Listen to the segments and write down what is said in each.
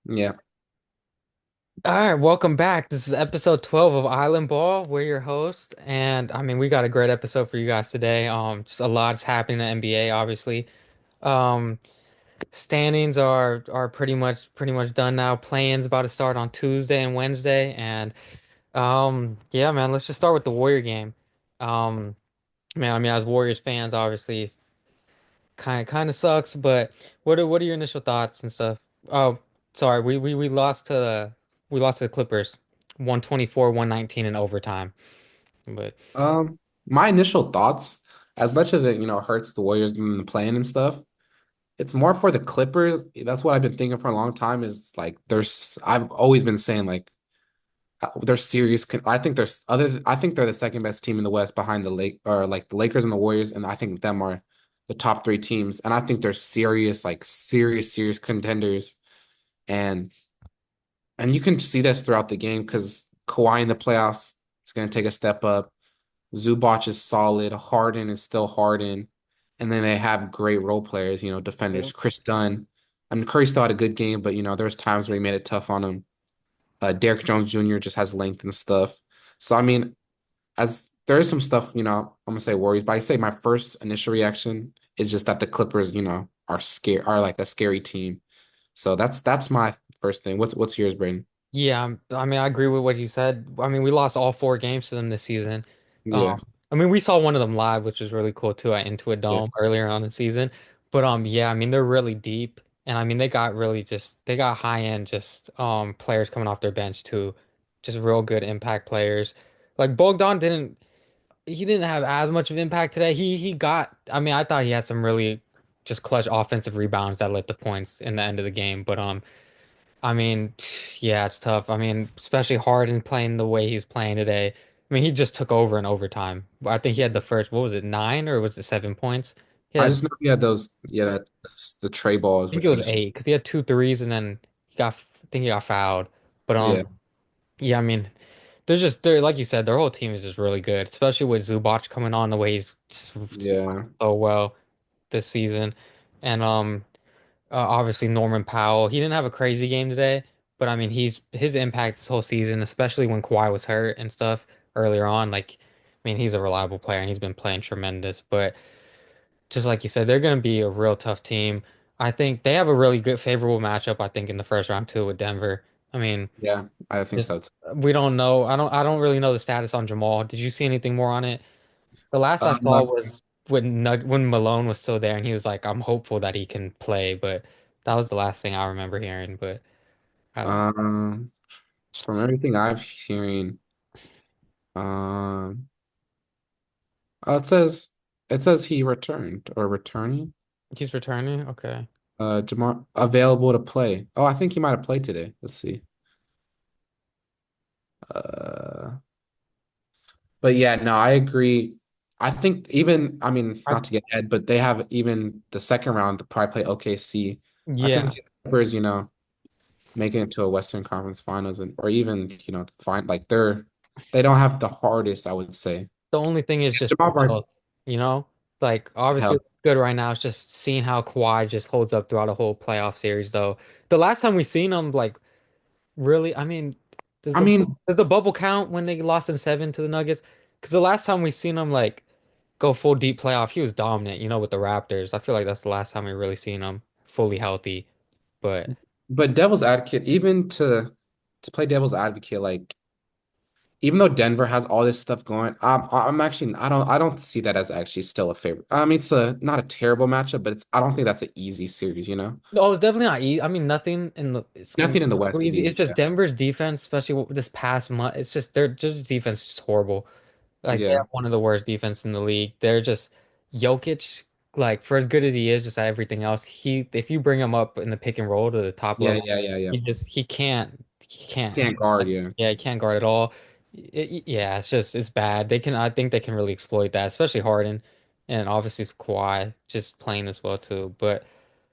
Yeah. All right, welcome back. This is episode 12 of Island Ball. We're your host, and I mean, we got a great episode for you guys today. Just a lot's happening in the NBA, obviously. Um, Standings are pretty much done now. Play-in's about to start on Tuesday and Wednesday, and yeah, man, let's just start with the Warrior game. Um, man, I mean, as Warriors fans, obviously, kind of sucks, but what are your initial thoughts and stuff? Oh, sorry, we lost to the Clippers, 124-119 in overtime. But My initial thoughts, as much as it hurts the Warriors in the playing and stuff, it's more for the Clippers. That's what I've been thinking for a long time is like I've always been saying like they're serious. I think they're the second best team in the West behind the Lake or like the Lakers and the Warriors, and I think them are the top three teams. And I think they're serious, like serious contenders. And and you can see this throughout the game because Kawhi in the playoffs is going to take a step up. Zubac is solid. Harden is still Harden. And then they have great role players, yeah, defenders. Chris Dunn. I mean, Curry still had a good game, but there's times where he made it tough on him. Derrick Jones Jr. just has length and stuff. So I mean, as there is some stuff, I'm gonna say worries, but I say my first initial reaction is just that the Clippers, are like a scary team. So that's my first thing. What's yours, Braden? yeah. I mean, I agree with what you said. I mean, we lost all four games to them this season. Um, Yeah. I mean, we saw one of them live, which was really cool too, at Intuit Yeah. Dome earlier on the season. But yeah, I mean, they're really deep, and I mean, they got high end players coming off their bench too, just real good impact players. Like Bogdan didn't. He didn't have as much of impact today. He got, I mean, I thought he had some really just clutch offensive rebounds that led to points in the end of the game. But I mean, yeah, it's tough. I mean, especially Harden playing the way he's playing today. I mean, he just took over in overtime. I think he had the first, what was it, 9 or was it 7 points? He I had, just know he had those, yeah, that's the tray balls, I think which it was was, 8 because he had two threes and then I think he got fouled. But yeah, yeah, I mean, they're like you said, their whole team is just really good, especially with Zubac coming on the way he's just yeah. so well this season. And obviously Norman Powell, he didn't have a crazy game today, but I mean his impact this whole season, especially when Kawhi was hurt and stuff earlier on, like I mean he's a reliable player and he's been playing tremendous. But just like you said, they're gonna be a real tough team. I think they have a really good favorable matchup, I think, in the first round too with Denver. I mean, Yeah, I think just so too. we don't know. I don't really know the status on Jamal. Did you see anything more on it? The last I Uh, saw was when Malone was still there, and he was like, "I'm hopeful that he can play," but that was the last thing I remember hearing. But I don't know. um, from everything I've hearing, um, it says he returned or returning. He's returning. Okay. Jamar available to play. Oh, I think he might have played today. Let's see. Uh, but yeah, no, I agree. I think even, I mean, I not to get ahead, but they have even the second round to probably play OKC. I can Yeah. see the Clippers, making it to a Western Conference Finals and or even, find like they don't have the hardest, I would say. The only thing is just Jamal Murray health, you know? Like obviously held. it's good right now. It's just seeing how Kawhi just holds up throughout a whole playoff series though. The last time we seen him like really, I mean, does I the mean, does the bubble count when they lost in 7 to the Nuggets? Because the last time we seen him like go full deep playoff, he was dominant, with the Raptors. I feel like that's the last time we really seen him fully healthy. But but devil's advocate, even to play devil's advocate, like even though Denver has all this stuff going, I'm actually I don't see that as actually still a favorite. I mean, it's a not a terrible matchup, but I don't think that's an easy series. no, it's definitely not easy. I mean, nothing in the it's gonna Nothing be in the so West is easy. easy. It's just Yeah. Denver's defense, especially this past month. It's just their just defense is just horrible. Like they Yeah. have one of the worst defense in the league. They're just Jokic, like for as good as he is, just at everything else, he if you bring him up in the pick and roll to the top Yeah, level, yeah, yeah, yeah. he can't Can't guard, like yeah. yeah, he can't guard at all. Yeah, it's bad. I think they can really exploit that, especially Harden and obviously Kawhi just playing as well too. But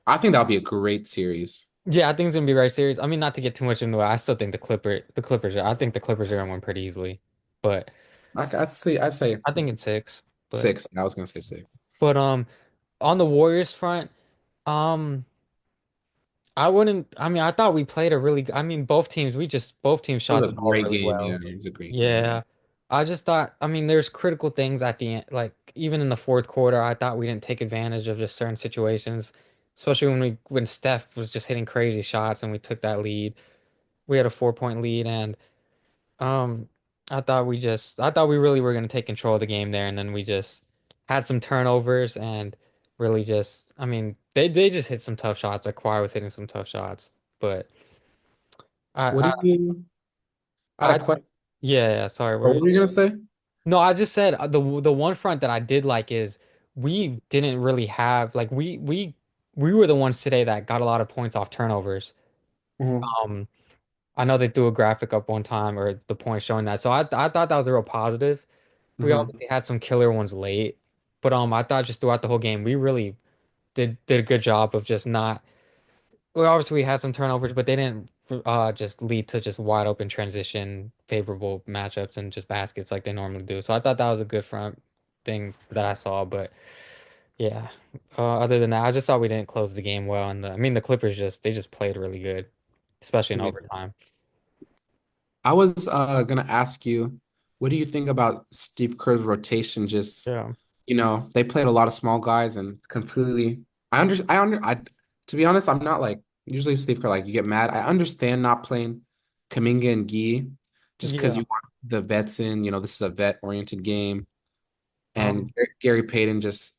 I think that would be a great series. yeah, I think it's gonna be very serious. I mean, not to get too much into it, I still think I think the Clippers are gonna win pretty easily. But I'd say I think it's 6. But six. I was gonna say six. but on the Warriors front, um, I wouldn't. I mean, I thought we played a really. I mean, both teams It was shot a the ball great really game. Yeah, well. it was a great game. Yeah, I just thought. I mean, there's critical things at the end. Like even in the fourth quarter, I thought we didn't take advantage of just certain situations, especially when Steph was just hitting crazy shots and we took that lead. We had a 4 point lead, and um, I thought we really were gonna take control of the game there, and then we just had some turnovers and really just. I mean, they just hit some tough shots. Like Kawhi was hitting some tough shots, but. What I do you? I had a I question. yeah, yeah, sorry. What were you gonna say? No, I just said the one front that I did like is we didn't really have like we were the ones today that got a lot of points off turnovers. Mhm. Um, I know they threw a graphic up one time or the point showing that. So I thought that was a real positive. We Mhm. obviously had some killer ones late, but I thought just throughout the whole game we really did a good job of just not. Well, obviously we had some turnovers, but they didn't just lead to just wide open transition, favorable matchups and just baskets like they normally do. So I thought that was a good front thing that I saw. But yeah, other than that, I just thought we didn't close the game well. And I mean the Clippers just played really good, especially in Yeah. overtime. I was gonna ask you, what do you think about Steve Kerr's rotation? Just Yeah. they played a lot of small guys and completely. I to be honest, I'm not like usually Steve Kerr like you get mad. I understand not playing Kaminga and Gee just because Yeah. you want the vets in. This is a vet oriented game, and Um, Gary Payton just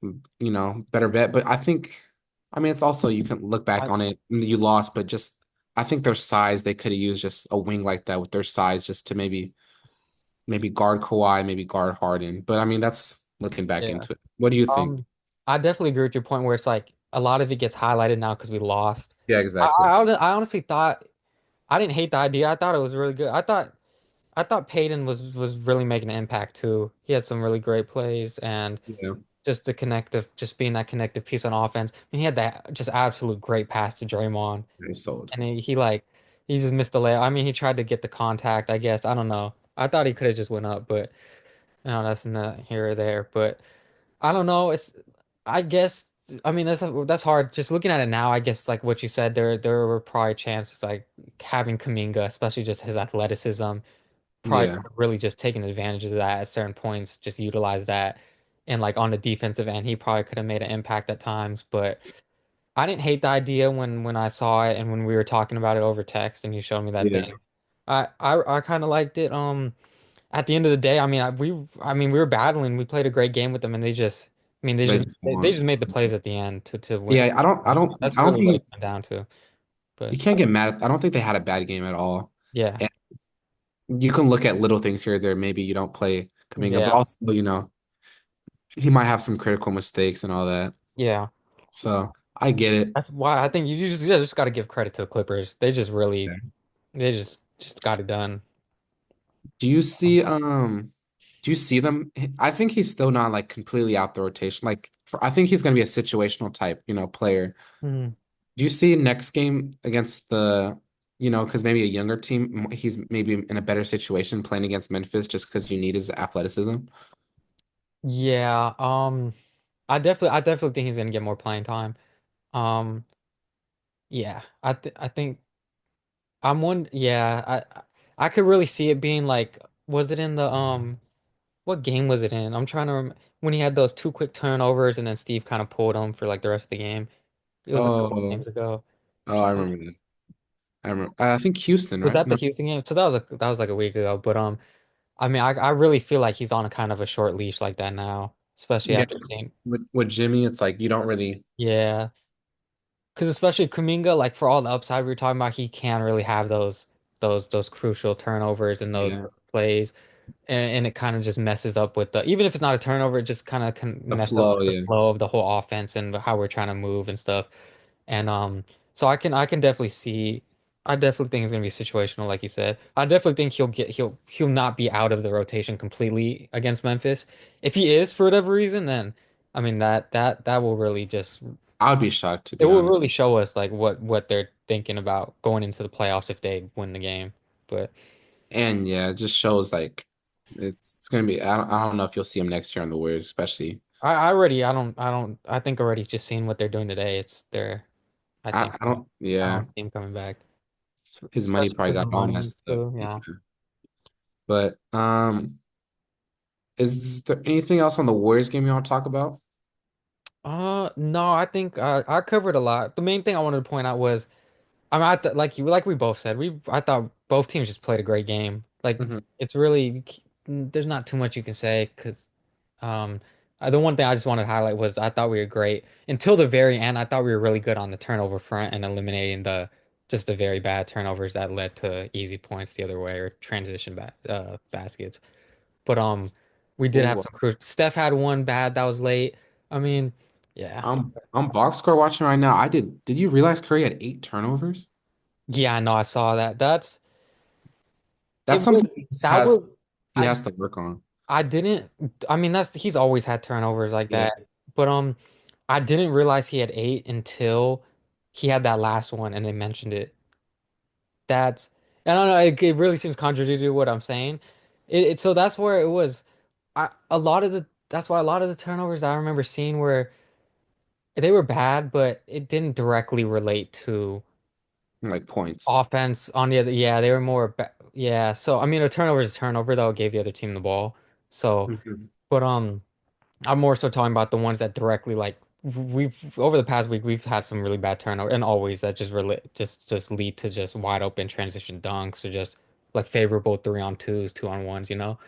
better vet. But I mean, it's also you can look back I, on it. You lost, but just I think their size they could have used just a wing like that with their size just to maybe guard Kawhi, maybe guard Harden. But I mean, that's looking back yeah. into it. What do you think? Um, I definitely agree with your point where it's like a lot of it gets highlighted now because we lost. Yeah, I, exactly. I honestly thought I didn't hate the idea. I thought it was really good. I thought Peyton was really making an impact too. He had some really great plays and Yeah, just being that connective piece on offense. I mean, he had that just absolute great pass to Draymond, I sold. and he just missed the layup. I mean, he tried to get the contact, I guess. I don't know. I thought he could have just went up, but that's not here or there. But I don't know. I guess I mean that's hard. Just looking at it now, I guess like what you said, there were probably chances like having Kaminga, especially just his athleticism probably Yeah, could have really just taken advantage of that at certain points, just utilize that. And like on the defensive end, he probably could have made an impact at times. But I didn't hate the idea when I saw it and when we were talking about it over text and you showed me that yeah. thing. I kind of liked it. At the end of the day, I mean we were battling. We played a great game with them, and I mean They just they won. just made the plays at the end to win. Yeah, That's I don't really what it think came down to. you But can't get mad I don't think they had a bad game at all. yeah, And you can look at little things here or there. Maybe you don't play Kaminga, but yeah, also, he might have some critical mistakes and all that. yeah. So I get it. That's why I think you just got to give credit to the Clippers. They just really Yeah. they just got it done. Do you see do you see them? I think he's still not like completely out the rotation. I think he's gonna be a situational type, player. Mhm. Do you see next game against because maybe a younger team, he's maybe in a better situation playing against Memphis just because you need his athleticism? Yeah, I definitely think he's gonna get more playing time. Um, yeah, I think I'm one. Yeah, I could really see it being like, was it in the what game was it in? I'm trying to rem when he had those two quick turnovers and then Steve kind of pulled him for like the rest of the game. It was a couple Oh, games ago. oh, I remember that. I remember. I think Houston, Was right? that the No. Houston game? So that was like a week ago. But I mean, I really feel like he's on a kind of a short leash like that now, especially Yeah. after seeing. With Jimmy, it's like you don't really. Yeah, because especially Kuminga, like for all the upside we were talking about, he can really have those crucial turnovers and those Yeah. plays, and it kind of just messes up with the even if it's not a turnover, it just kind of can The mess up flow, with the yeah. flow of the whole offense and how we're trying to move and stuff. And so I can definitely see. I definitely think it's gonna be situational, like you said. I definitely think he'll not be out of the rotation completely against Memphis. If he is for whatever reason, then I mean that will really just I would be shocked to it be will honest. really show us like what they're thinking about going into the playoffs if they win the game. But And yeah, it just shows like it's gonna be. I don't know if you'll see him next year on the Warriors, especially. I already I think already just seeing what they're doing today, it's they're I think. I don't. I Yeah, don't see him coming back, his money especially probably because got of all money messed up. too. Yeah. Yeah. But is there anything else on the Warriors game you want to talk about? No, I think I covered a lot. The main thing I wanted to point out was, I mean, I th like we both said, I thought both teams just played a great game. Like Hmm. it's really there's not too much you can say because um the one thing I just wanted to highlight was I thought we were great until the very end. I thought we were really good on the turnover front and eliminating the just the very bad turnovers that led to easy points the other way or transition baskets. But we did have Ooh, some crew. Steph had one bad that was late. I mean, yeah. I'm box score watching right now. I did. Did you realize Curry had 8 turnovers? Yeah, I know I saw that. That's Was something that was he I has to work on. I didn't I mean that's he's always had turnovers like Yeah. that. But I didn't realize he had eight until he had that last one and they mentioned it. That's I don't know, it really seems contradictory to what I'm saying. So that's where it was a lot of the that's why a lot of the turnovers that I remember seeing were they were bad, but it didn't directly relate to Like points. offense on the other. Yeah, they were more. Yeah, so I mean, a turnover is a turnover though. It gave the other team the ball. So, Mhm. but I'm more so talking about the ones that directly like we've over the past week we've had some really bad turnover and always that just relate just lead to just wide open transition dunks or just like favorable 3-on-2s, 2-on-1s, you know.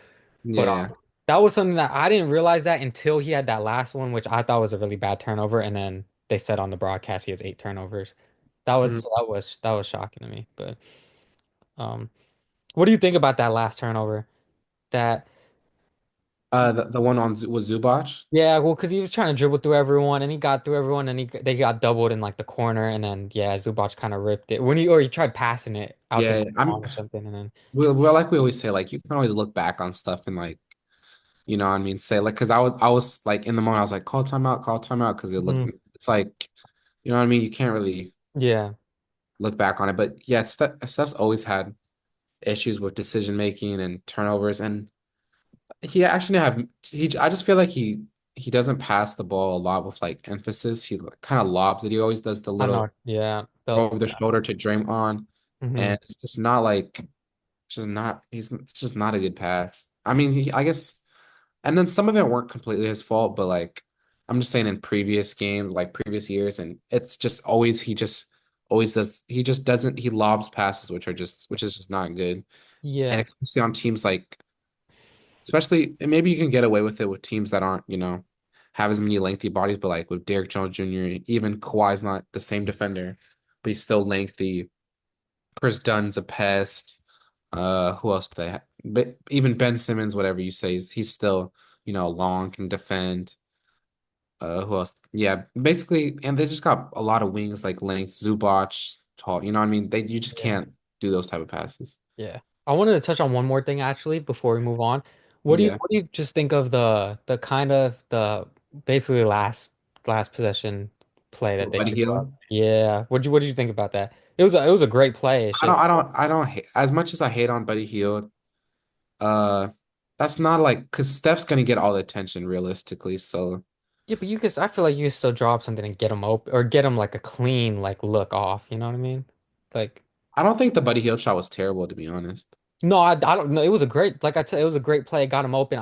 But Yeah. that was something that I didn't realize that until he had that last one, which I thought was a really bad turnover, and then they said on the broadcast he has eight turnovers. Mhm. That was shocking to me. But um, what do you think about that last turnover? That The one on was Zubac. yeah, well, because he was trying to dribble through everyone, and he got through everyone, and they got doubled in like the corner, and then yeah, Zubac kind of ripped it when he tried passing it out to Yeah, Draymond or something, and then well, like we always say, like you can always look back on stuff and like what I mean, say like because I was like in the moment I was like call timeout because it looked mhm. it's like what I mean. You can't really Yeah, look back on it, but yeah, Steph's always had issues with decision making and turnovers, and he actually have he. I just feel like he doesn't pass the ball a lot with like emphasis. He kind of lobs it. He always does the I know. little Yeah, over the shoulder to Draymond, hmm and it's just not like it's just not a good pass. I mean, I guess, and then some of it weren't completely his fault, but like I'm just saying in previous games, like previous years, and it's just always he just always does he just doesn't he lobs passes which is just not good, and yeah, especially on teams like especially and maybe you can get away with it with teams that aren't have as many lengthy bodies, but like with Derrick Jones Jr., even Kawhi's not the same defender, but he's still lengthy. Chris Dunn's a pest. Who else do they have? But even Ben Simmons, whatever you say, he's still, long, can defend. Who else? Yeah, basically, and they just got a lot of wings like length, Zubac, tall. You know what I mean? You just yeah. can't do those type of passes. Yeah. I wanted to touch on one more thing actually before we move on. Yeah. What do you just think of the kind of the basically last possession play that With they Buddy threw up? Hield. Yeah. What did you think about that? It was a great play. It's just I don't hate, as much as I hate on Buddy Hield. Uh, that's not like because Steph's gonna get all the attention realistically. So yeah, but you could I feel like you could still drop something and get him open or get him like a clean like look off, you know what I mean? Like I don't think the Buddy Hield shot was terrible, to be honest. no, I don't know. It was a great, like I tell you, it was a great play. It got him open.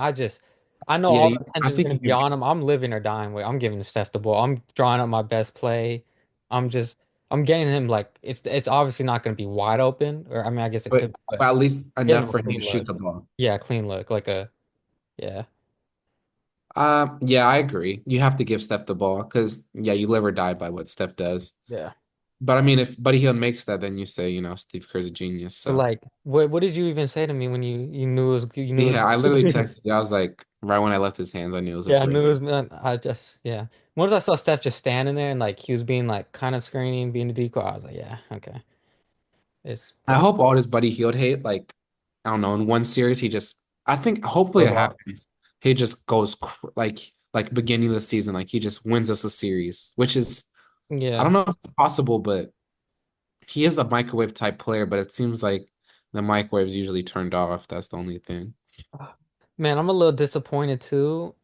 I know Yeah, all the I attention is think going to be on him. I'm living or dying with. I'm giving Steph the ball. I'm drawing up my best play. I'm just, I'm getting him like it's obviously not going to be wide open, or I mean, I guess it but could, be, but at least get him enough a for him to clean shoot look. the ball. Yeah, clean look, like a yeah, Yeah, I agree. You have to give Steph the ball because yeah, you live or die by what Steph does. yeah. But I mean, if Buddy Hield makes that, then you say, Steve Kerr's a genius. But So like, what did you even say to me when you knew it was you knew it yeah, I literally was texted you. I was like, right when I left his hands, I knew it was a yeah, I break. knew it was I just yeah. Once I saw Steph just standing there and like he was being like kind of screening, being the decoy, I was like, yeah, okay. It's I but hope all this Buddy Hield hate, like, I don't know, in one series, I think hopefully goes it off. happens. He just goes like beginning of the season, like he just wins us a series, which is, I Yeah. don't know if it's possible, but he is a microwave type player, but it seems like the microwave's usually turned off. That's the only thing. Man, I'm a little disappointed too.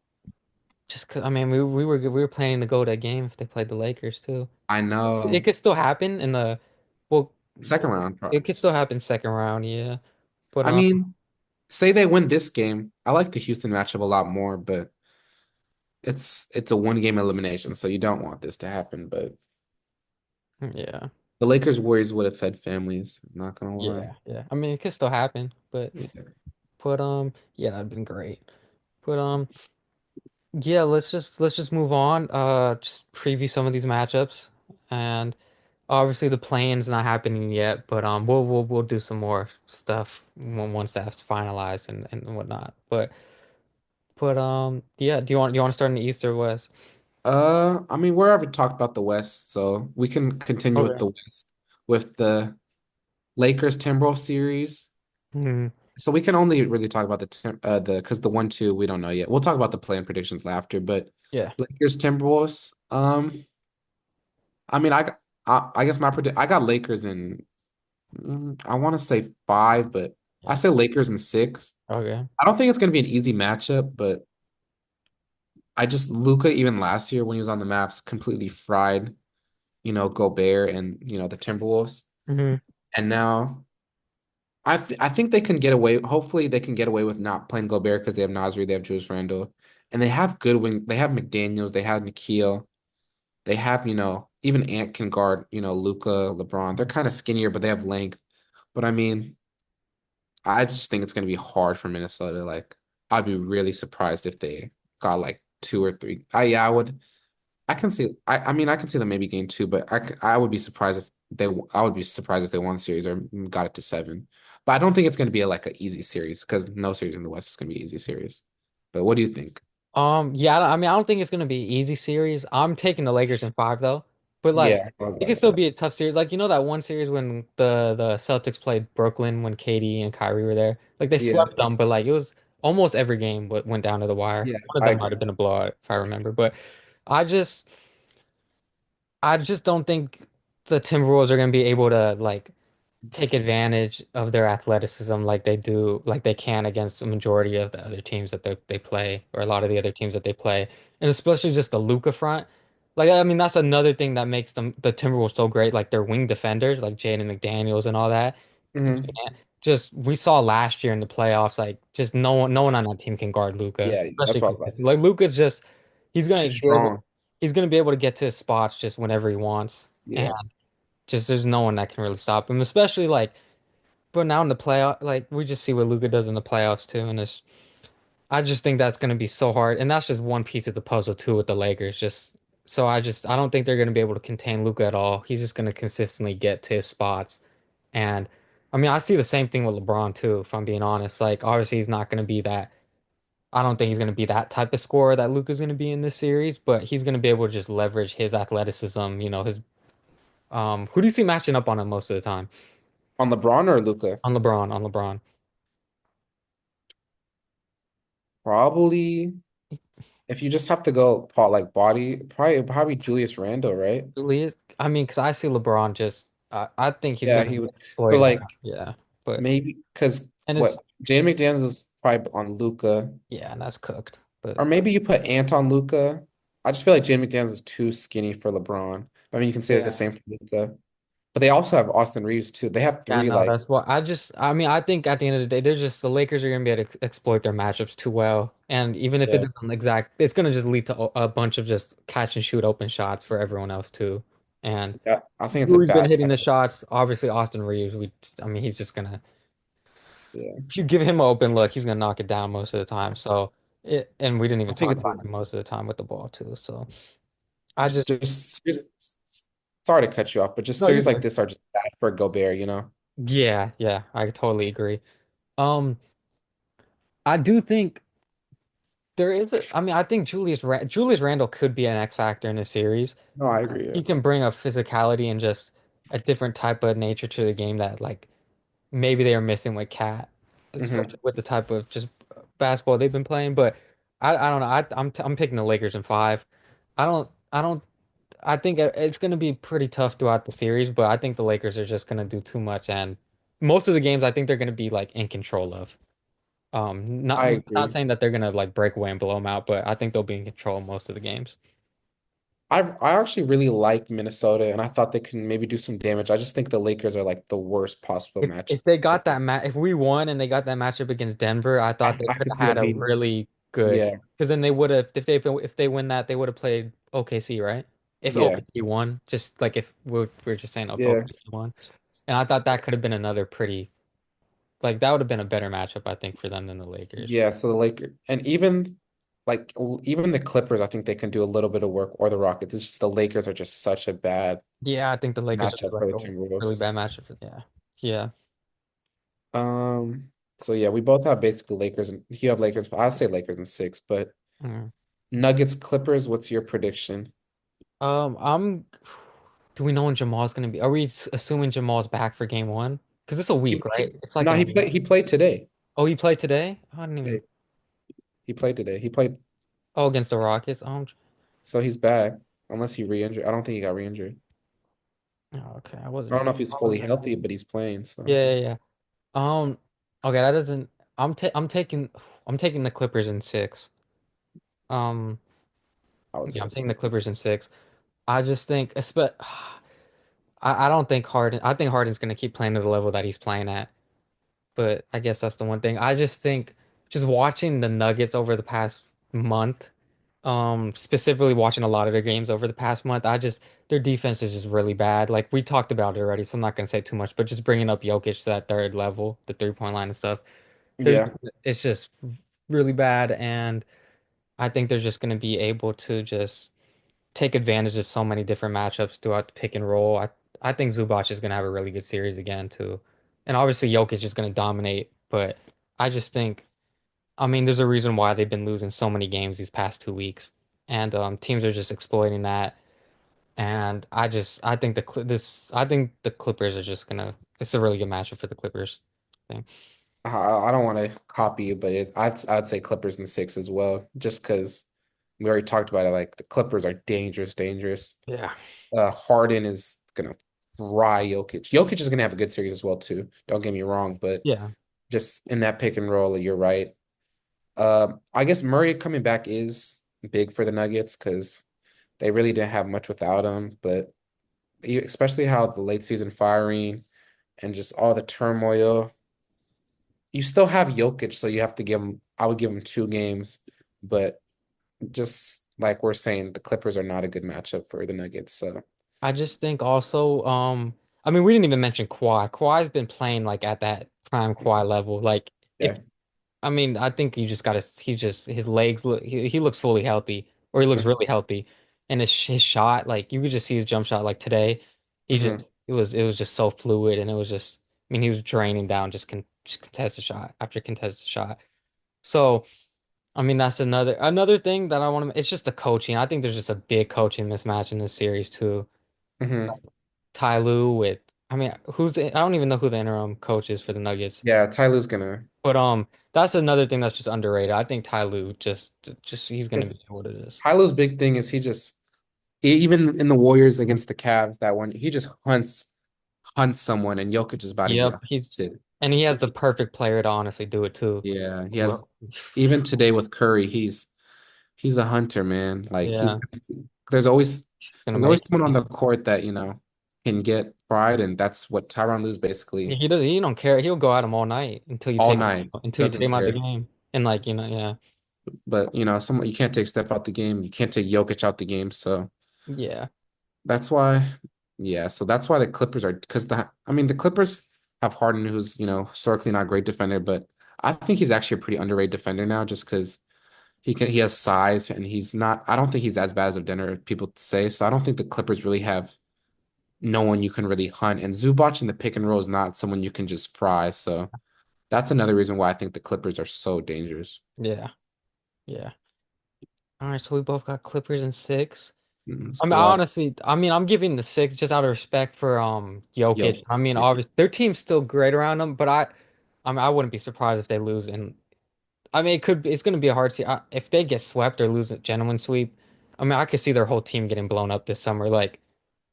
Just 'cause, I mean, we were planning to go to a game if they played the Lakers too. I It know. could still happen in the well, Second round, it probably. could still happen second round, yeah. But I mean, say they win this game. I like the Houston matchup a lot more, but it's a one game elimination, so you don't want this to happen. But yeah, the Lakers Warriors would have fed families, not gonna lie. yeah. I mean, it could still happen, Yeah. yeah, that'd been great. But yeah, let's just move on. Just preview some of these matchups, and obviously the play-in's not happening yet, but we'll do some more stuff once that's finalized and whatnot. But yeah, do you want to start in the East or West? I mean, we're already talked about the West, so we can continue with Okay. the West with the Lakers Timberwolves series. Hmm. So we can only really talk about the because the 1-2 we don't know yet. We'll talk about the play-in predictions after, but Yeah. Lakers Timberwolves. I mean, I guess I got Lakers in. I want to say five, but I Yeah. say Lakers in six. Okay. I don't think it's going to be an easy matchup, but I just Luca even last year when he was on the maps completely fried, Gobert and the Timberwolves, Hmm. and now. I think they can get away. Hopefully, they can get away with not playing Gobert because they have Nasri, they have Julius Randle, and they have good wing. They have McDaniels, they have Nikhil, they have even Ant can guard Luca, LeBron. They're kind of skinnier, but they have length. But I mean, I just think it's gonna be hard for Minnesota. Like, I'd be really surprised if they got like two or three. Yeah, I would. I can see. I mean, I can see them maybe gain two, but I would be surprised if they. I would be surprised if they won the series or got it to seven. But I don't think it's going to be like an easy series because no series in the West is going to be an easy series. But what do you think? Yeah, I mean, I don't think it's gonna be an easy series. I'm taking the Lakers in five though, but like, Yeah, I was it about can to still say. be a tough series. Like, that one series when the Celtics played Brooklyn when KD and Kyrie were there. Like, they Yeah, swept them, but like it was almost every game went down to the wire. yeah, One of I them might have agree. been a blowout if I remember, but I just I just don't think the Timberwolves are gonna be able to like take advantage of their athleticism like they can against the majority of the other teams that they play, or a lot of the other teams that they play, and especially just the Luka front. Like, I mean, that's another thing that makes the Timberwolves so great. Like, their wing defenders, like Jaden McDaniels and all that. Hmm. Just we saw last year in the playoffs, like, just no one on that team can guard Luka, Yeah, that's especially what I was about to consistently. say. Like, Luka's just he's gonna Too be able strong. he's gonna be able to get to his spots just whenever he wants, and Yeah, just there's no one that can really stop him, especially like. But now in the playoff, like, we just see what Luka does in the playoffs too, and I just think that's going to be so hard, and that's just one piece of the puzzle too with the Lakers. I don't think they're going to be able to contain Luka at all. He's just going to consistently get to his spots, and I mean, I see the same thing with LeBron too. If I'm being honest, like, obviously he's not going to be that. I don't think he's going to be that type of scorer that Luka's going to be in this series, but he's going to be able to just leverage his athleticism. His who do you see matching up on him most of the time? on LeBron or Luca? On LeBron. Probably if you just have to go like body, probably Julius Randle, right? Julius, I mean, because I see LeBron I think he's Yeah, gonna he would. But exploit him. like Yeah, but maybe because and it's what Jaden McDaniels is probably on Luca, yeah, and that's cooked. But or maybe you put Ant on Luca. I just feel like Jaden McDaniels is too skinny for LeBron. I mean, you can say the yeah, same for Luca, but they also have Austin Reeves too. They have yeah, three no, like that's what I mean, I think at the end of the day, they're just the Lakers are gonna be able to exploit their matchups too well, and even if it yeah, doesn't it's gonna just lead to a bunch of just catch and shoot open shots for everyone else too. And yeah. I think it's a who's been bad hitting the matchup. shots? Obviously, Austin Reeves. I mean, he's just gonna Yeah, if you give him an open look, he's gonna knock it down most of the time. So and we didn't even I think talk it's about him most of the time with the ball too. So I just just sorry to cut you off, but just no, you're series like good. this are just bad for Gobert. Yeah, yeah, I totally agree. Um, I do think I mean, I think Julius Randle could be an X factor in the series. No, I agree. Yeah. He can bring a physicality and just a different type of nature to the game that like maybe they are missing with Cat, Hmm. especially with the type of just basketball they've been playing. But I don't know. I'm picking the Lakers in five. I don't. I think it's going to be pretty tough throughout the series, but I think the Lakers are just going to do too much, and most of the games I think they're going to be like in control of. Not I not agree. saying that they're gonna like break away and blow them out, but I think they'll be in control most of the games. I actually really like Minnesota, and I thought they can maybe do some damage. I just think the Lakers are like the worst possible match. If they got that match, if we won and they got that matchup against Denver, I thought they I could could have see had them a beating. really good. Yeah, Because then they would have, if they win that, they would have played OKC, right? If yeah, OKC won, just like if we're just saying if yeah, OKC won, and I thought that could have been another pretty like that would have been a better matchup, I think, for them than the Lakers. yeah. So the Lakers, and even like even the Clippers, I think they can do a little bit of work, or the Rockets. It's just the Lakers are just such a bad Yeah, I think the Lakers would be matchup for like the a really Timberwolves. bad matchup for yeah. Yeah. So yeah, we both have basically Lakers, and you have Lakers. I'll say Lakers in six, but Mm. Nuggets, Clippers. What's your prediction? I'm. Do we know when Jamal's gonna be? Are we assuming Jamal's back for game one? Because it's a week, right? It's like No, in a he week. played. He played today. Oh, he played today? Oh, I didn't Yeah, even. he played today. He played, Oh, against the Rockets. so he's back. Unless he re-injured. I don't think he got re-injured. Oh, okay. I I wasn't. don't know if he's I fully wasn't. healthy, but he's playing. So Yeah, yeah, yeah. Okay, that doesn't. I'm taking the Clippers in six. Um, I would yeah, say I'm the taking the same. Clippers in six. I just think, I don't think Harden. I think Harden's gonna keep playing to the level that he's playing at. But I guess that's the one thing. I just think just watching the Nuggets over the past month, specifically watching a lot of their games over the past month, their defense is just really bad. Like we talked about it already, so I'm not gonna say too much, but just bringing up Jokic to that third level, the 3-point line and stuff, there's Yeah. it's just really bad, and I think they're just gonna be able to just take advantage of so many different matchups throughout the pick and roll. I think Zubac is gonna have a really good series again too. And obviously Jokic is gonna dominate, but I just think I mean there's a reason why they've been losing so many games these past 2 weeks. And teams are just exploiting that. And I think the Clippers are just gonna it's a really good matchup for the Clippers. I think. I don't want to copy you, but I'd say Clippers in six as well, just because we already talked about it. Like the Clippers are dangerous, dangerous. Yeah. Harden is gonna fry Jokic. Jokic is gonna have a good series as well too. Don't get me wrong, but Yeah. just in that pick and roll, you're right. I guess Murray coming back is big for the Nuggets because they really didn't have much without him. But especially how the late season firing and just all the turmoil, you still have Jokic, so you have to give him. I would give him 2 games, but just like we're saying, the Clippers are not a good matchup for the Nuggets. So I just think also, I mean, we didn't even mention Kawhi. Kawhi's been playing like at that prime Kawhi level. Like, if yeah. I mean, I think you just gotta. He just his legs look. He looks fully healthy, or he looks really healthy, and his shot, like you could just see his jump shot. Like today, he Hmm. just it was just so fluid, and it was just. I mean, he was draining down just contest a shot after contest a shot. So, I mean, that's another thing that I want to. It's just the coaching. I think there's just a big coaching mismatch in this series too. Hmm. Ty Lue with, I mean, I don't even know who the interim coach is for the Nuggets. Yeah, Ty Lue's gonna But that's another thing that's just underrated. I think Ty Lue just he's gonna be just what it is. Ty Lue's big thing is he just even in the Warriors against the Cavs that one he just hunts someone and Jokic is about to get Yep, he's hunted. and he has the perfect player to honestly do it too. Yeah, he has Well, even today with Curry, he's a hunter, man. Like yeah, there's always he's gonna there's make always someone on the court that, can get pride, and that's what Tyronn Lue's basically he does he don't care. He'll go at him all night all night. until you take Doesn't him out the care. game. And like, yeah. But someone you can't take Steph out the game. You can't take Jokic out the game. So Yeah. that's why, yeah. So that's why the Clippers are because the Clippers have Harden, who's historically not a great defender, but I think he's actually a pretty underrated defender now, just because he has size and he's not. I don't think he's as bad as a defender people say. So I don't think the Clippers really have no one you can really hunt. And Zubac in the pick and roll is not someone you can just fry. So that's another reason why I think the Clippers are so dangerous. Yeah. Yeah. All right, so we both got Clippers in six. Let's I mean, go out. honestly, I mean, I'm giving the six just out of respect for Yo, Jokic. I mean, yeah. obviously their team's still great around them, but I mean, I wouldn't be surprised if they lose. And I mean, it's going to be a hard if they get swept or lose a genuine sweep. I mean, I could see their whole team getting blown up this summer,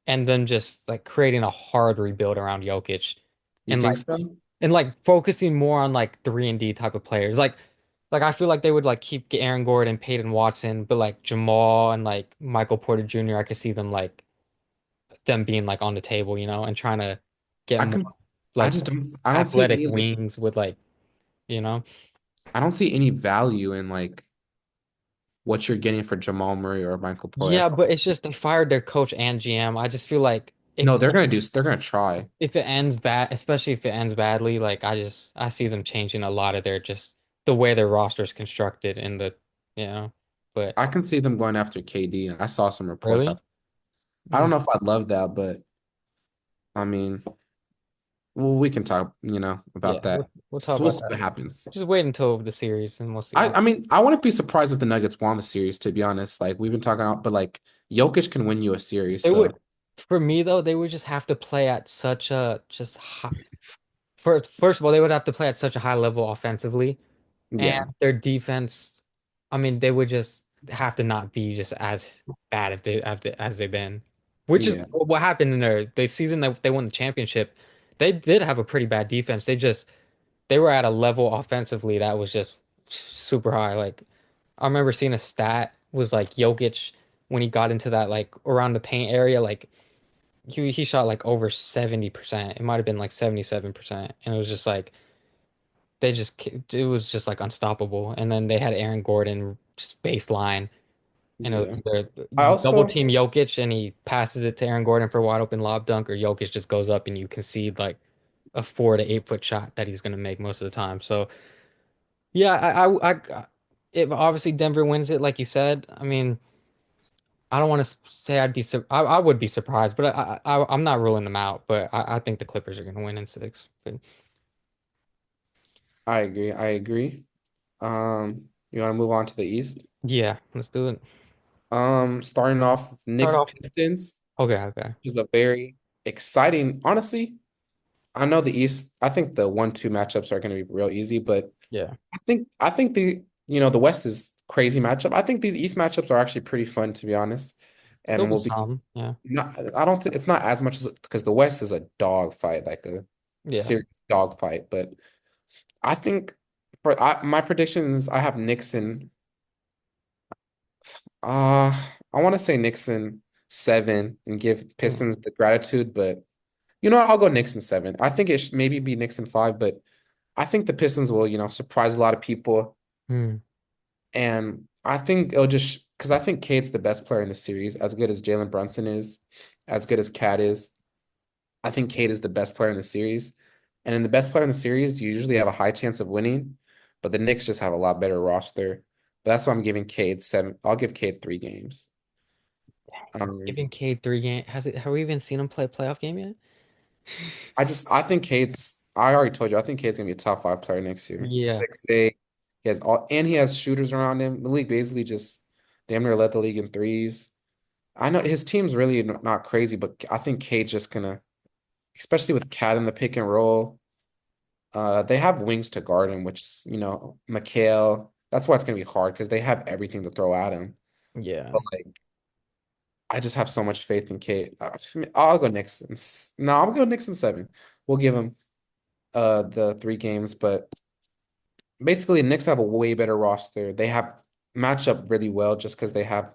and then just like creating a hard rebuild around Jokic, You and think like so? and like focusing more on like 3 and D type of players. Like I feel like they would like keep Aaron Gordon, Peyton Watson, but like Jamal and like Michael Porter Jr., I could see them being like on the table, and trying to get I more can I like just don't I don't see athletic any like wings with like, you know. I don't see any value in like what you're getting for Jamal Murray or Michael Porter. Yeah, but it's just they fired their coach and GM. I just feel like No, they're gonna try. if it ends bad, especially if it ends badly, like I see them changing a lot of their just the way their roster is constructed and you know. But I can see them going after KD. I saw some reports. really? I don't Mm, know if I'd love that, but I mean, well, we can talk, yeah, about we'll that. we'll talk So we'll about see that. what happens. Just wait until the series and we'll see I, how. I mean, I wouldn't be surprised if the Nuggets won the series, to be honest. Like we've been talking about, but like Jokic can win you a series. They So would, for me though, they would just have to play at such a just high. First of all, they would have to play at such a high level offensively, and yeah, their defense. I mean, they would just have to not be just as bad as they've been, which is yeah, what happened in the season that they won the championship. They did have a pretty bad defense. They were at a level offensively that was just super high. Like I remember seeing a stat was like Jokic when he got into that like around the paint area, like he shot like over 70%. It might have been like 77%. And it was just like it was just like unstoppable. And then they had Aaron Gordon just baseline and it was yeah. either I you double also team Jokic and he passes it to Aaron Gordon for a wide open lob dunk, or Jokic just goes up and you concede like a 4 to 8 foot shot that he's gonna make most of the time. So yeah, if obviously Denver wins it, like you said, I mean, I don't want to say I would be surprised, but I'm not ruling them out. But I think the Clippers are going to win in 6. But I agree. I agree. You want to move on to the East? yeah, let's do it. Starting off Start Knicks off. Pistons, Okay, okay. which is a very exciting. Honestly, I know the East. I think the 1-2 matchups are going to be real easy, but Yeah, I think the West is crazy matchup. I think these East matchups are actually pretty fun, to be honest, there'll and be will be some. Yeah, not. I don't think it's not as much as because the West is a dog fight, like a yeah. serious dog fight. But I think my predictions, I have Nixon. I want to say Nixon 7 and give Mm, Pistons the gratitude, but I'll go Nixon 7. I think it should maybe be Nixon 5, but I think the Pistons will, surprise a lot of people. mm, And I think it'll just because I think Cade's the best player in the series, as good as Jalen Brunson is, as good as Cat is. I think Cade is the best player in the series. And in the best player in the series, you usually have a high chance of winning, but the Knicks just have a lot better roster. But that's why I'm giving Cade 7. I'll give Cade 3 games. Um, Even Cade 3 game have we even seen him play a playoff game yet? I think I already told you, I think Cade's gonna be a top 5 player next year. Yeah, 6'8". He has shooters around him. Malik Beasley just damn near led the league in threes. I know his team's really not crazy, but I think Cade's just gonna, especially with Cat in the pick and roll. They have wings to guard him, which is, Mikhail. That's why it's gonna be hard because they have everything to throw at him. yeah. But like, I just have so much faith in Cade. I'll go Knicks. No, I'll go Knicks in 7. We'll give him the 3 games, but basically Knicks have a way better roster. They have match up really well just because they have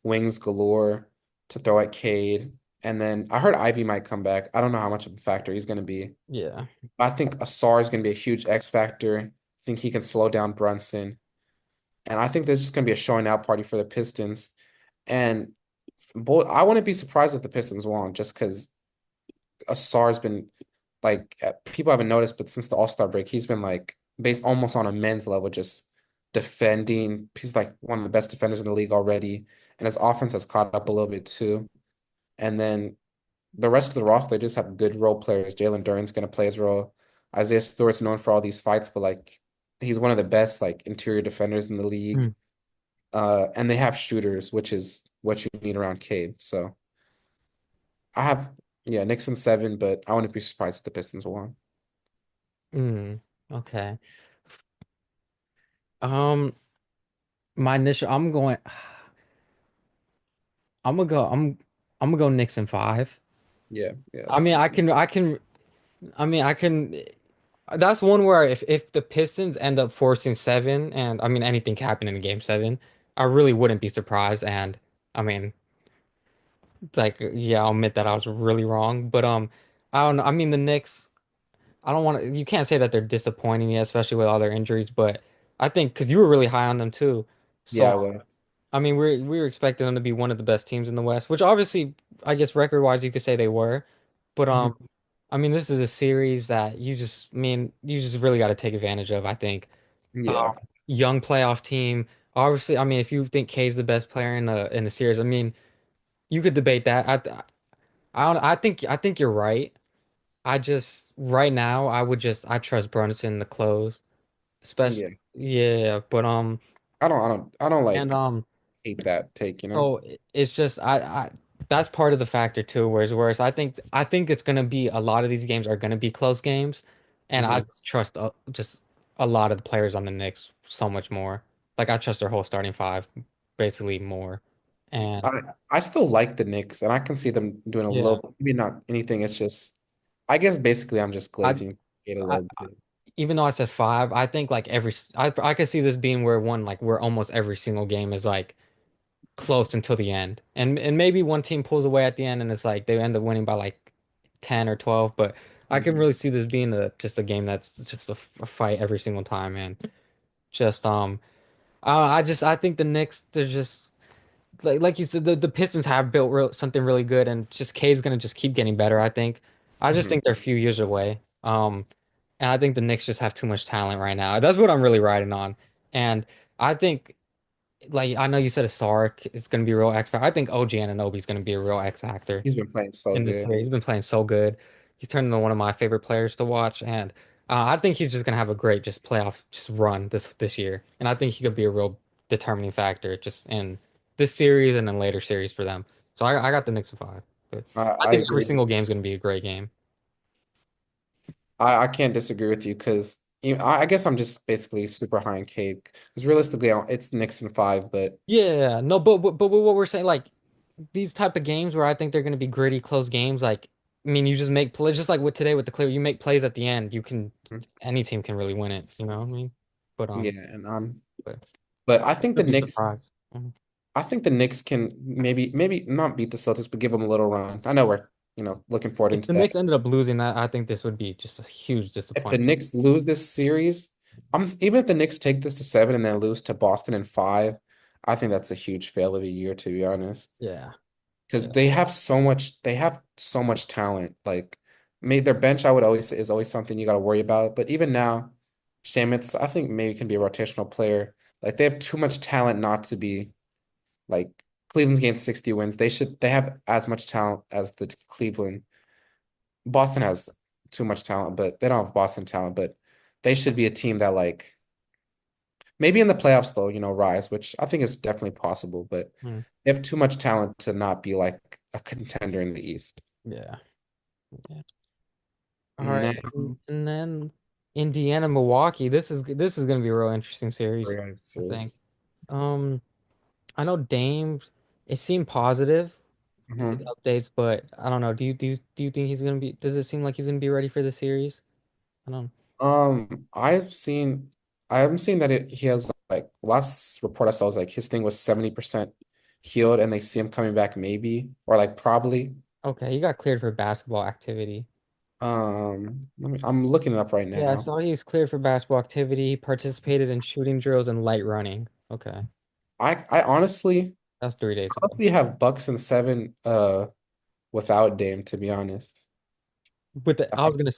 wings galore to throw at Cade. And then I heard Ivy might come back. I don't know how much of a factor he's going to be. Yeah. I think Asar is going to be a huge X factor. I think he can slow down Brunson. And I think there's just going to be a showing out party for the Pistons. And I wouldn't be surprised if the Pistons won just because Asar's been like people haven't noticed, but since the All-Star break, he's been like based almost on a men's level, just defending. He's like one of the best defenders in the league already, and his offense has caught up a little bit too. And then the rest of the roster, they just have good role players. Jalen Duren's gonna play his role. Isaiah Stewart's known for all these fights, but like he's one of the best like interior defenders in the league. Mm, And they have shooters, which is what you need around Cade. So I have yeah, Knicks in 7, but I wouldn't be surprised if the Pistons won. mm, okay. Um, my initial, I'm going. I'm gonna go. I'm gonna go Knicks in 5. Yeah, I yes. mean, I can. I mean, I can. That's one where if the Pistons end up forcing seven, and I mean anything can happen in a game seven, I really wouldn't be surprised. And I mean, like, yeah, I'll admit that I was really wrong. But I don't know. I mean, the Knicks. I don't want to. You can't say that they're disappointing yet, especially with all their injuries. But I think because you were really high on them too. Yeah, So I was. I mean, we were expecting them to be one of the best teams in the West, which obviously, I guess record-wise, you could say they were. But Mhm. I mean, this is a series that I mean, you just really got to take advantage of. I think Yeah, young playoff team. Obviously, I mean, if you think K's the best player in the series, I mean, you could debate that. I don't. I think you're right. I just right now, I trust Brunson to close, especially yeah. yeah. But I don't and like hate that take, you know? so it's just I that's part of the factor too. Whereas I think it's gonna be a lot of these games are gonna be close games, and I Hmm. just trust just a lot of the players on the Knicks so much more. Like I trust their whole starting five basically more, and I still like the Knicks, and I can see them doing a yeah, little, maybe not anything. It's just, I guess basically I'm just I, glazing it a I little bit. even though I said five, I think like I could see this being where almost every single game is like close until the end. And maybe one team pulls away at the end and it's like they end up winning by like 10 or 12, but I can Mhm. really see this being just a game that's just a fight every single time, man. Just I think the Knicks they're just like you said the Pistons have built something really good and just K's gonna just keep getting better, I think. I just Mhm. think they're a few years away. And I think the Knicks just have too much talent right now. That's what I'm really riding on. And I think like I know you said a Sark is going to be a real X factor. I think OG Anunoby is going to be a real X factor He's been playing so in this good. series. He's been playing so good. He's turned into one of my favorite players to watch, and I think he's just going to have a great just playoff just run this year. And I think he could be a real determining factor just in this series and in later series for them. So I got the Knicks in five, but I I think every agree. single game is going to be a great game. I can't disagree with you because I guess I'm just basically super high in cake. Because realistically, it's Knicks in five, but Yeah, no, but what we're saying, like these type of games where I think they're going to be gritty, close games. Like, I mean, you just make plays, just like with today with the Clear, you make plays at the end. Any team can really win it. You know what I mean? But yeah, and but but I could be surprised. Mhm. I think the Knicks can maybe not beat the Celtics, but give them a little run. I know we're looking forward If into the that. Knicks ended up losing that, I think this would be just a huge If the disappointment. Knicks lose this series, even if the Knicks take this to seven and then lose to Boston in five, I think that's a huge fail of a year, to be honest. Yeah, Because yeah. they have so much talent. Like, made their bench, I would always say is always something you got to worry about. But even now, Shamit's, I think maybe can be a rotational player. Like, they have too much talent not to be like Cleveland's gained 60 wins. They have as much talent as the Cleveland. Boston has too much talent, but they don't have Boston talent. But they should be a team that like maybe in the playoffs though, rise, which I think is definitely possible. But Hmm. they have too much talent to not be like a contender in the East. Yeah. Yeah. All right, Now, and then Indiana, Milwaukee. This is going to be a real interesting series, I think. series. Um, I know Dame. It seemed positive with Mhm. updates, but I don't know. Do you think he's gonna be? Does it seem like he's gonna be ready for the series? I don't. I've seen I haven't seen that he has like last report I saw was like his thing was 70% healed and they see him coming back maybe or like probably. Okay, he got cleared for basketball activity. I'm looking it up right Yeah, I now. saw he was cleared for basketball activity. He participated in shooting drills and light running. Okay, I that's 3 days ago. honestly have Bucks and seven without Dame to be honest. I-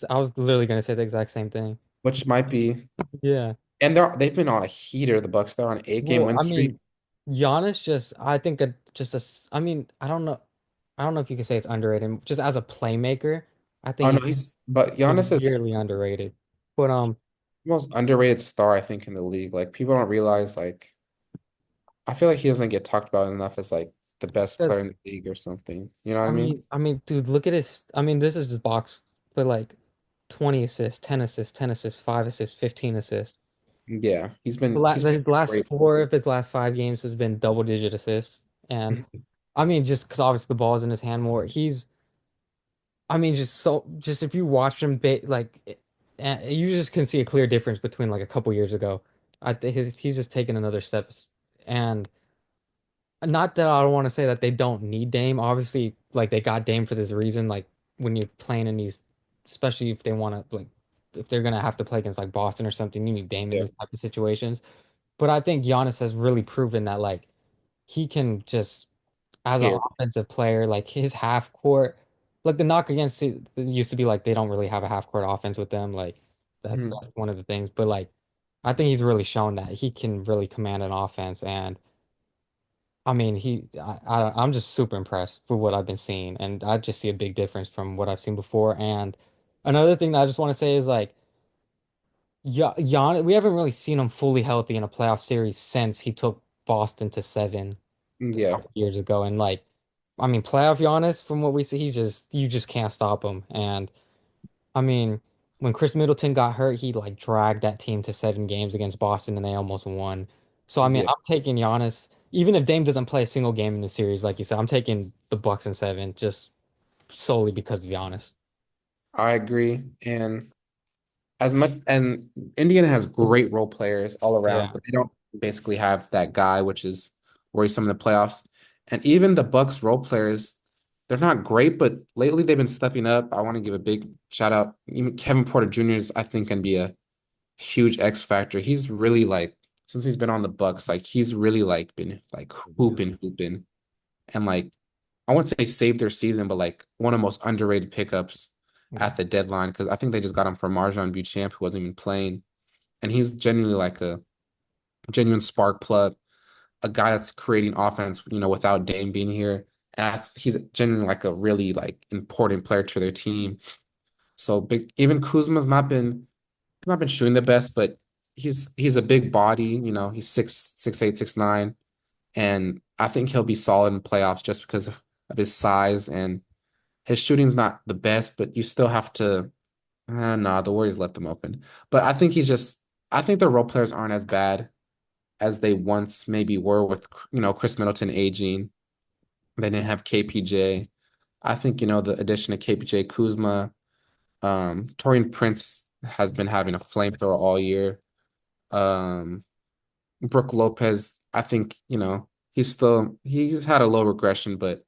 I was literally gonna say the exact same thing. Which might be Yeah. and they've been on a heater, the Bucks. They're on an 8 game Well, win I streak. mean, Giannis just I think I mean, I don't know if you could say it's underrated. Just as a playmaker, I Oh think no, he's but Giannis is severely underrated. But the most underrated star I think in the league. Like people don't realize like I feel like he doesn't get talked about enough as like the best player in the league or something. You know what I mean? I mean, dude, look at his. I mean, this is just box, but like 20 assists, 10 assists, 10 assists, 5 assists, 15 assists. Yeah, he's The taking last great. four of his last five games has been double-digit assists, and I mean, just because obviously the ball's in his hand more. I mean, just if you watch him, and you just can see a clear difference between like a couple years ago. I think he's just taken another step, and not that I don't want to say that they don't need Dame. Obviously, like they got Dame for this reason. Like when you're playing in these, especially if they want to like, if they're gonna have to play against like Boston or something, you need Dame in Yeah. these type of situations. But I think Giannis has really proven that like he can just as an Here. offensive player, like his half court, like the knock against it used to be like they don't really have a half court offense with them. Like Mhm. that's one of the things. But like I think he's really shown that he can really command an offense. And I mean, I'm just super impressed for what I've been seeing, and I just see a big difference from what I've seen before. And another thing that I just want to say is like, yeah, Jan, we haven't really seen him fully healthy in a playoff series since he took Boston to seven a Yeah. couple years ago. And like, I mean, playoff Giannis, from what we see, he's just you just can't stop him. And I mean, when Chris Middleton got hurt, he like dragged that team to 7 games against Boston and they almost won. So I mean, Yeah. I'm taking Giannis, even if Dame doesn't play a single game in the series, like you said, I'm taking the Bucks in seven just solely because of Giannis. I agree. And as much and Indiana has great role players all around, Yeah. but they don't basically have that guy, which is worrisome in the playoffs. And even the Bucks role players, they're not great, but lately they've been stepping up. I want to give a big shout out. Even Kevin Porter Jr. is, I think, can be a huge X factor. He's really like since he's been on the Bucks, like he's really like been like hooping, and like I wouldn't say saved their season, but like one of the most underrated pickups Yeah. at the deadline because I think they just got him from Marjon Beauchamp, who wasn't even playing, and he's genuinely like a genuine spark plug, a guy that's creating offense, without Dame being here, and he's genuinely like a really like important player to their team. So big, even Kuzma's not been shooting the best, but he's a big body, he's 6'8", 6'9", and I think he'll be solid in playoffs just because of his size and his shooting's not the best, but you still have to. Nah, the Warriors left him open. But I think the role players aren't as bad as they once maybe were with, Chris Middleton aging. They didn't have KPJ. I think, the addition of KPJ Kuzma, Torian Prince has been having a flamethrower all year. Um, Brooke Lopez, I think, he's had a low regression, but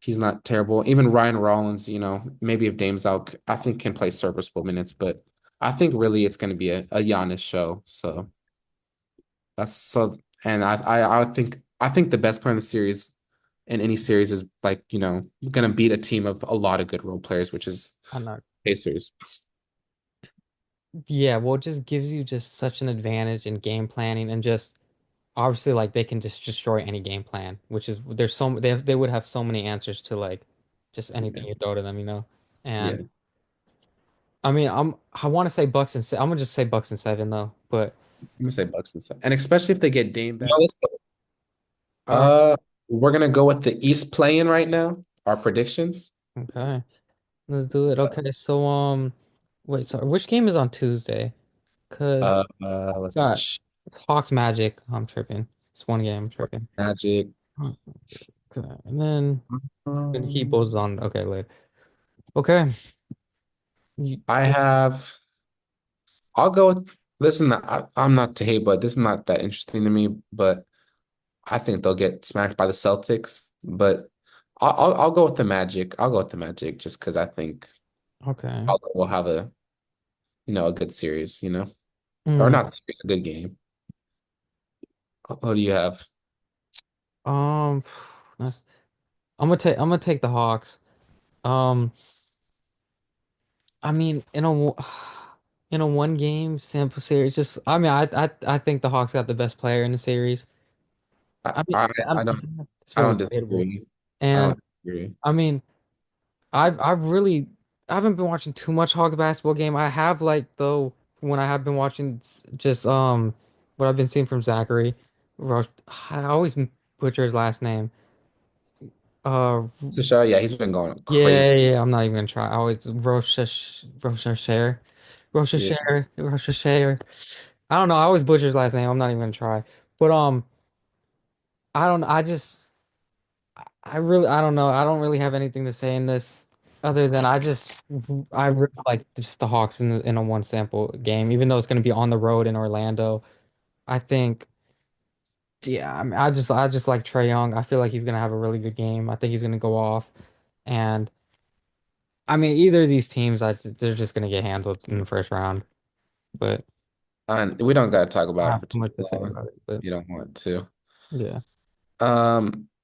he's not terrible. Even Ryan Rollins, maybe if Dame's out, I think can play serviceable minutes, but I think really it's going to be a Giannis show. So that's so, and I think the best player in the series in any series is like, going to beat a team of a lot of good role players, which is I'm not. Pacers. Yeah, well, it just gives you just such an advantage in game planning and just obviously like they can just destroy any game plan, which is there's so they would have so many answers to like just anything Yeah. you throw to them, Yeah. And I mean, I want to say Bucks and I'm gonna just say Bucks and seven though. But I'm gonna say Bucks and stuff. And especially if they get Dame no, back. let's go. All right. Uh, we're gonna go with the East playing right now. Our predictions. Okay, let's do it. Okay, so wait, sorry, which game is on Tuesday? Cause Let's got it's Hawks Magic. I'm tripping. It's one game. I'm Bucks tripping. Magic. Okay, and then Heat Um, Bulls on. Okay, later. Okay, you, I have. I'll go with this. Is not. I'm not to hate, but this is not that interesting to me. But I think they'll get smacked by the Celtics. But I'll go with the Magic. I'll go with the Magic just because I think okay. we'll have a good series. Or Mm, not series, a good game. What do you have? um, that's- I'm gonna take the Hawks. Um, I mean, in a one game sample series, just I mean, I think the Hawks got the best player in the series. I I mean, I, I I'm, don't it's I really don't debatable. disagree. I And don't disagree. I mean, I haven't been watching too much Hawks basketball game. I have like though when I have been watching just what I've been seeing from Zachary. Rosh, I always butcher his last name. Uh, It's a show. Yeah, he's been going yeah, crazy. I'm not even gonna try. I always Roshashare, Yeah. Roshashare. I don't know. I always butcher his last name. I'm not even gonna try. But I don't. I just. I really. I don't know. I don't really have anything to say in this. Other than I really like just the Hawks in a one sample game, even though it's going to be on the road in Orlando. I think, yeah, I mean, I just like Trae Young. I feel like he's going to have a really good game. I think he's going to go off, and I mean, either of these teams, they're just going to get handled in the first round. But And we don't got to talk I about don't it have for too too much to say long. about it. But You don't want to. yeah,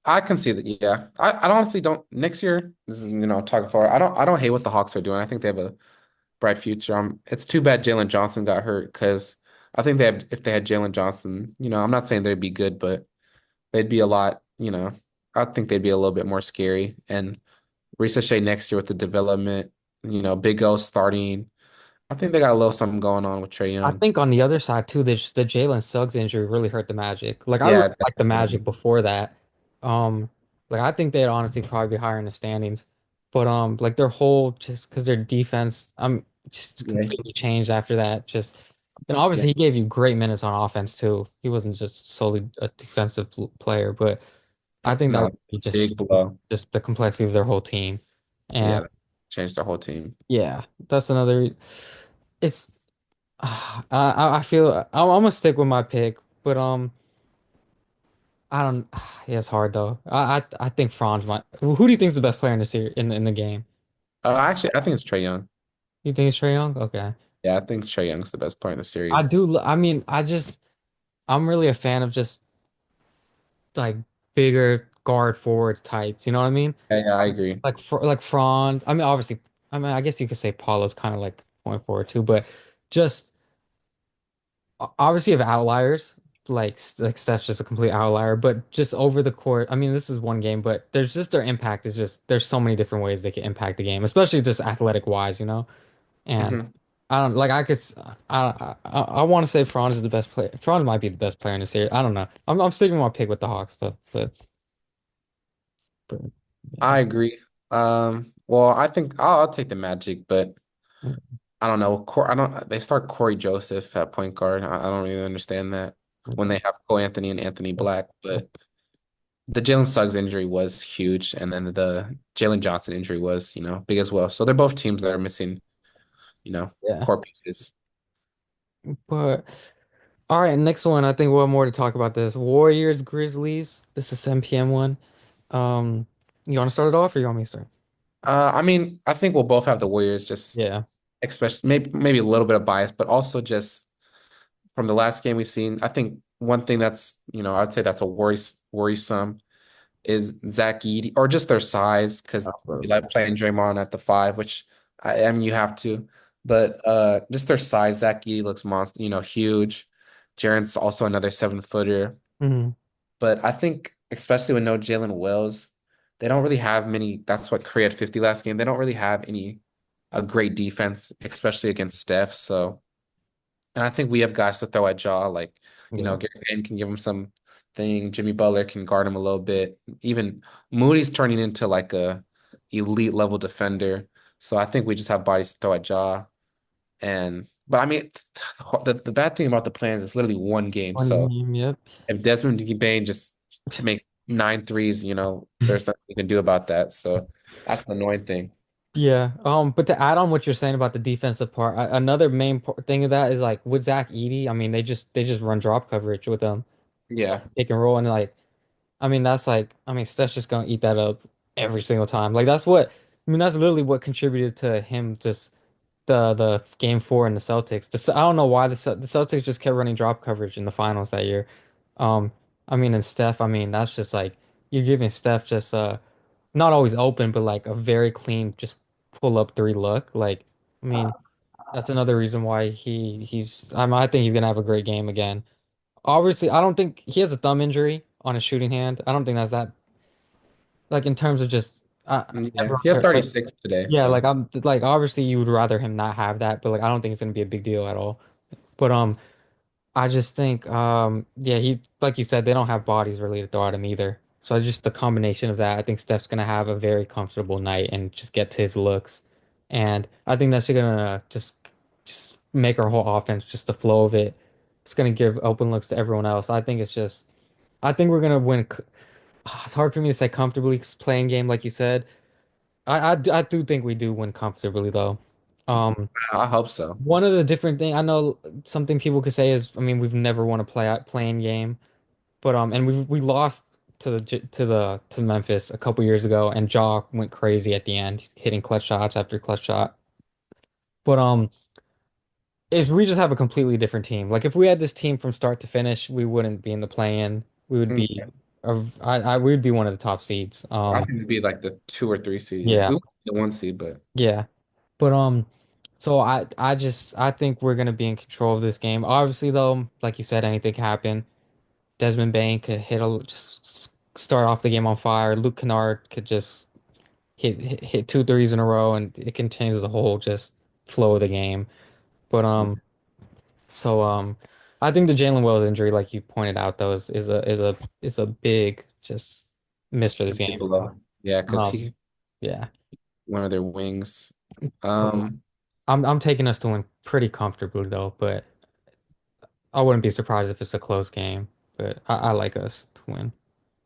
I can see that. Yeah, I honestly don't. Next year, this is talking forward. I don't hate what the Hawks are doing. I think they have a bright future. It's too bad Jalen Johnson got hurt because I think if they had Jalen Johnson, I'm not saying they'd be good, but they'd be a lot. I think they'd be a little bit more scary. And Ricochet next year with the development, Big O starting. I think they got a little something going on with Trae I Young. think on the other side too, the Jalen Suggs injury really hurt the Magic. Like I really Yeah, liked the Magic definitely. before that. Um, like I think they'd honestly probably be higher in the standings. But like their whole just because their defense, just Yeah, completely changed after that. Just and yeah. obviously he gave you great minutes on offense too. He wasn't just solely a defensive player, but I think that No, would be big blow. just the complexity of their whole team. And Yeah, changed the whole team. yeah, that's another. It's I feel I'm gonna stick with my pick, but I don't. Yeah, it's hard though. I think Franz might. Who do you think is the best player in the series in the game? Actually, I think it's Trae Young. You think it's Trae Young? Okay. Yeah, I think Trae Young's the best player in the I series. do. I mean, I'm really a fan of just like bigger guard forward types. You know what I mean? Yeah, I agree. Like Franz. I mean, obviously. I mean, I guess you could say Paulo's kind of like point forward too, but just obviously you have outliers like Steph's just a complete outlier, but just over the court, I mean, this is one game, but there's just their impact is just there's so many different ways they can impact the game, especially just athletic wise, you know. And Hmm. I don't like I could I want to say Franz is the best player. Franz might be the best player in the series. I don't know. I'm sticking with my pick with the Hawks though, but I agree. Well, I think I'll take the Magic, but yeah. I don't know. I don't. They start Corey Joseph at point guard. I don't really understand that when they have Cole Anthony and Anthony Black. But the Jalen Suggs injury was huge, and then the Jalen Johnson injury was, big as well. So they're both teams that are missing, Yeah. core pieces. But all right, next one. I think we'll have more to talk about this. Warriors, Grizzlies. This is 7 p.m. one. Um, you want to start it off or you want me to start? I mean, I think we'll both have the Warriors, just Yeah. especially maybe a little bit of bias, but also just from the last game we've seen. I think one thing that's, I'd say that's a worrisome is Zach Edey, or just their size, because you like playing Draymond at the five, which I mean you have to, but just their size. Zach Edey looks monster, huge. Jaren's also another 7 footer, Mhm. but I think especially with no Jalen Wells, they don't really have many. That's what Curry had 50 last game. They don't really have any a great defense, especially against Steph. So. And I think we have guys to throw at Jaw, like, Yeah. Gary Payton can give him some thing. Jimmy Butler can guard him a little bit. Even Moody's turning into like a elite level defender. So I think we just have bodies to throw at Jaw. But I mean, the bad thing about the plans is literally one game. One So game, yep. if Desmond Bane just to make 9 threes, there's nothing you can do about that. So that's the annoying thing. Yeah. But to add on what you're saying about the defensive part, another main thing of that is like with Zach Edey, I mean, they just run drop coverage with them, Yeah. pick and roll, and like, I mean, that's like, I mean, Steph's just gonna eat that up every single time. Like I mean, that's literally what contributed to him just the game four in the Celtics. I don't know why the Celtics just kept running drop coverage in the finals that year. Um, I mean, and Steph, I mean, that's just like you're giving Steph just not always open, but like a very clean, just pull up three look. Like, I mean, that's another reason why I think he's gonna have a great game again. Obviously, I don't think he has a thumb injury on his shooting hand. I don't think that's that like in terms of just Yeah. He had like 36 today. yeah, So like I'm like obviously you would rather him not have that, but like I don't think it's gonna be a big deal at all. But I just think yeah, he like you said, they don't have bodies really to throw at him either. So just the combination of that, I think Steph's gonna have a very comfortable night and just get to his looks. And I think that's gonna just make our whole offense just the flow of it. It's gonna give open looks to everyone else. I think we're gonna win. It's hard for me to say comfortably 'cause playing game like you said. I do think we do win comfortably though. Um, I hope so. one of the different thing I know something people could say is, I mean, we've never won a playing game, but and we lost to to Memphis a couple years ago, and Ja went crazy at the end, hitting clutch shots after clutch shot. But if we just have a completely different team, like if we had this team from start to finish, we wouldn't be in the play-in. We would be, Yeah. we would be one of the top seeds. I think it'd be like the 2 or 3 seed. Yeah, We would be the 1 seed, but yeah. But so I think we're gonna be in control of this game. Obviously, though, like you said, anything can happen. Desmond Bain could just start off the game on fire. Luke Kennard could just hit two threes in a row, and it can change the whole just flow of the game. But so I think the Jalen Wells injury, like you pointed out, though, is a big just miss for this could be game. below. Yeah, because Um, he yeah. one of their wings. But Um, I'm taking us to win pretty comfortably though, but I wouldn't be surprised if it's a close game. But I like us to win.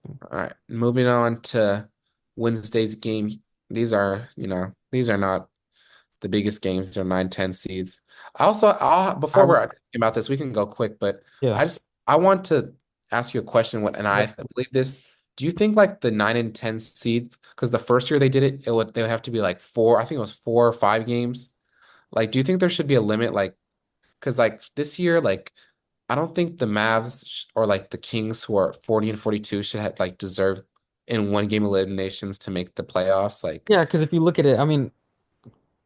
all right. Moving on to Wednesday's game. These are not the biggest games. They're 9, 10 seeds. I'll I before we're would, talking about this, we can go quick, but yeah. I want to ask you a question. And Yeah. I believe this. Do you think like the 9 and 10 seeds, because the first year they did it, they would have to be like four, I think it was 4 or 5 games. Like, do you think there should be a limit? Like, because like this year, like I don't think the Mavs or like the Kings who are 40 and 42 should have like deserve in 1 game eliminations to make the playoffs. Like, Yeah, because if you look at it, I mean,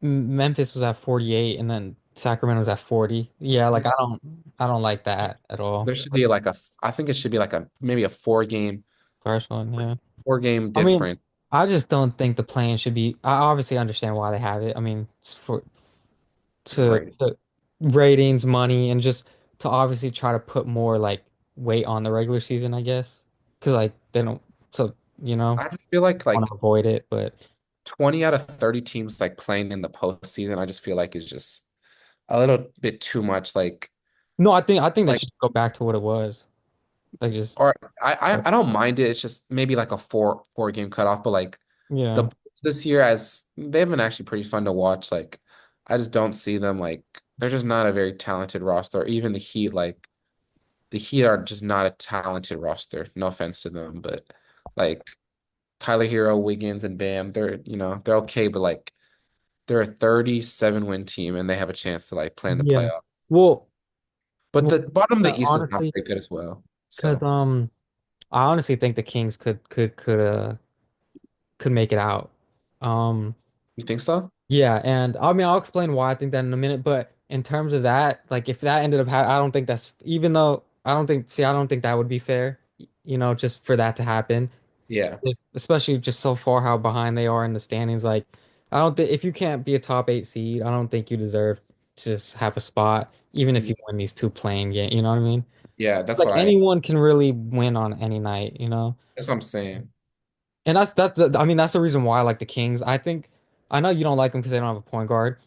Memphis was at 48 and then Sacramento was at 40. Yeah, like I don't like that at all. there should be like I think it should be like a maybe a 4 game, First one, yeah. 4 game I mean, difference. I just don't think the plan should be. I obviously understand why they have it. I mean, it's for Right. to ratings, money, and just to obviously try to put more like weight on the regular season, I guess. Because like they don't, so I just feel like want to avoid it. But 20 out of 30 teams like playing in the postseason, I just feel like is just a little bit too much. no, I think they Like should go back to what it was. Like just or I don't mind it. It's just maybe like a four game cutoff, but like the yeah, Bulls this year as they've been actually pretty fun to watch. Like I just don't see them like they're just not a very talented roster. Even the Heat, like the Heat are just not a talented roster. No offense to them, but like Tyler Hero, Wiggins, and Bam, they're okay, but like they're a 37-win team and they have a chance to like play in the yeah. playoff. Well, But well, the bottom of the East is not honestly, very good as well. because So I honestly think the Kings could make it out. Um. you think so? Yeah, and I mean, I'll explain why I think that in a minute, but in terms of that, like if that ended up ha I don't think that's even though I don't think that would be fair, just for that to happen, Yeah. especially just so far how behind they are in the standings. Like, I don't think if you can't be a top eight seed, I don't think you deserve to just have a spot, even if Yeah. you win these two playing games. You know what I mean? Yeah, that's Like what I anyone can really win on any night. that's what I'm saying. And I mean, that's the reason why I like the Kings. I know you don't like them because they don't have a point guard.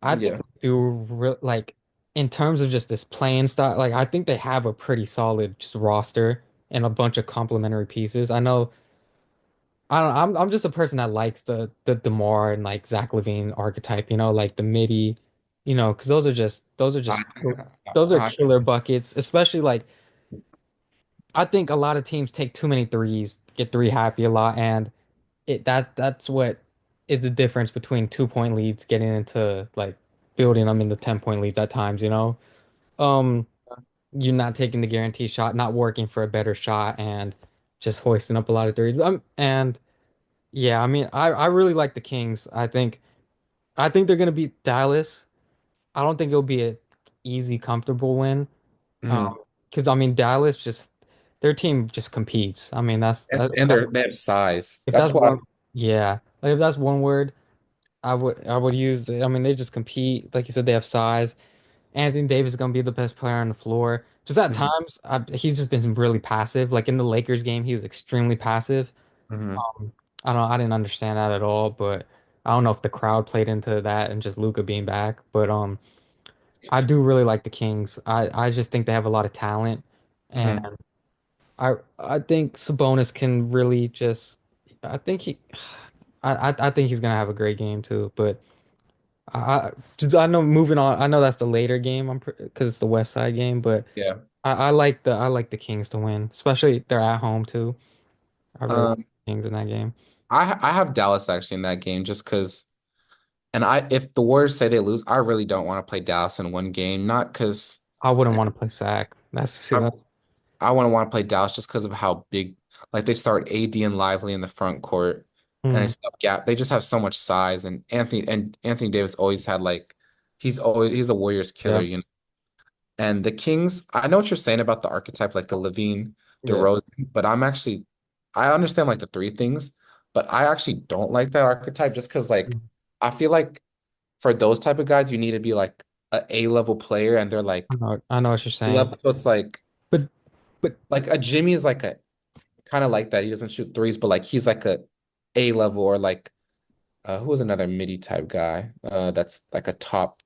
I think Yeah. they do like in terms of just this playing style, like I think they have a pretty solid just roster and a bunch of complementary pieces. I don't I'm just a person that likes the DeMar and like Zach LaVine archetype, like the midi, because I, those are I, killer buckets, especially like I think a lot of teams take too many threes, get three happy a lot, and that's what is the difference between 2 point leads getting into like building them into 10 point leads at times. Um, you're not taking the guarantee shot, not working for a better shot, and just hoisting up a lot of threes. And yeah, I mean, I really like the Kings. I think they're gonna beat Dallas. I don't think it'll be a easy, comfortable win. mhm. Because I mean, Dallas just their team just competes. I mean, And they have size. if That's that's why. one, yeah, like if that's one word. I would use I mean they just compete like you said they have size. Anthony Davis is gonna be the best player on the floor. Just at Mhm, times he's just been really passive. Like in the Lakers game he was extremely passive. mhm, I didn't understand that at all, but I don't know if the crowd played into that and just Luka being back. But I do really like the Kings. I just think they have a lot of talent and mhm. I think Sabonis can really just I think he I think he's gonna have a great game too. But I know moving on. I know that's the later game. Because it's the West Side game, but Yeah. I like the Kings to win, especially they're at home too. I really like Um, the Kings in that game. I have Dallas actually in that game just because, and I if the Warriors say they lose, I really don't want to play Dallas in one game. Not because I wouldn't want to play Sac. That's see, I that's I want to play Dallas just because of how big, like they start AD and Lively in the front court, and they mm, stop Gap. They just have so much size, and Anthony Davis always had like he's a Warriors killer, yeah, you know. And the Kings, I know what you're saying about the archetype, like the Levine, yeah. DeRozan, but I understand like the three things, but I actually don't like that archetype just because like I feel like for those type of guys, you need to be like a A-level player, and they're like I know what you're saying. level. So it's But but like a Jimmy is like a kind of like that. He doesn't shoot threes, but like he's like a A-level or like who was another midi type guy? That's like a top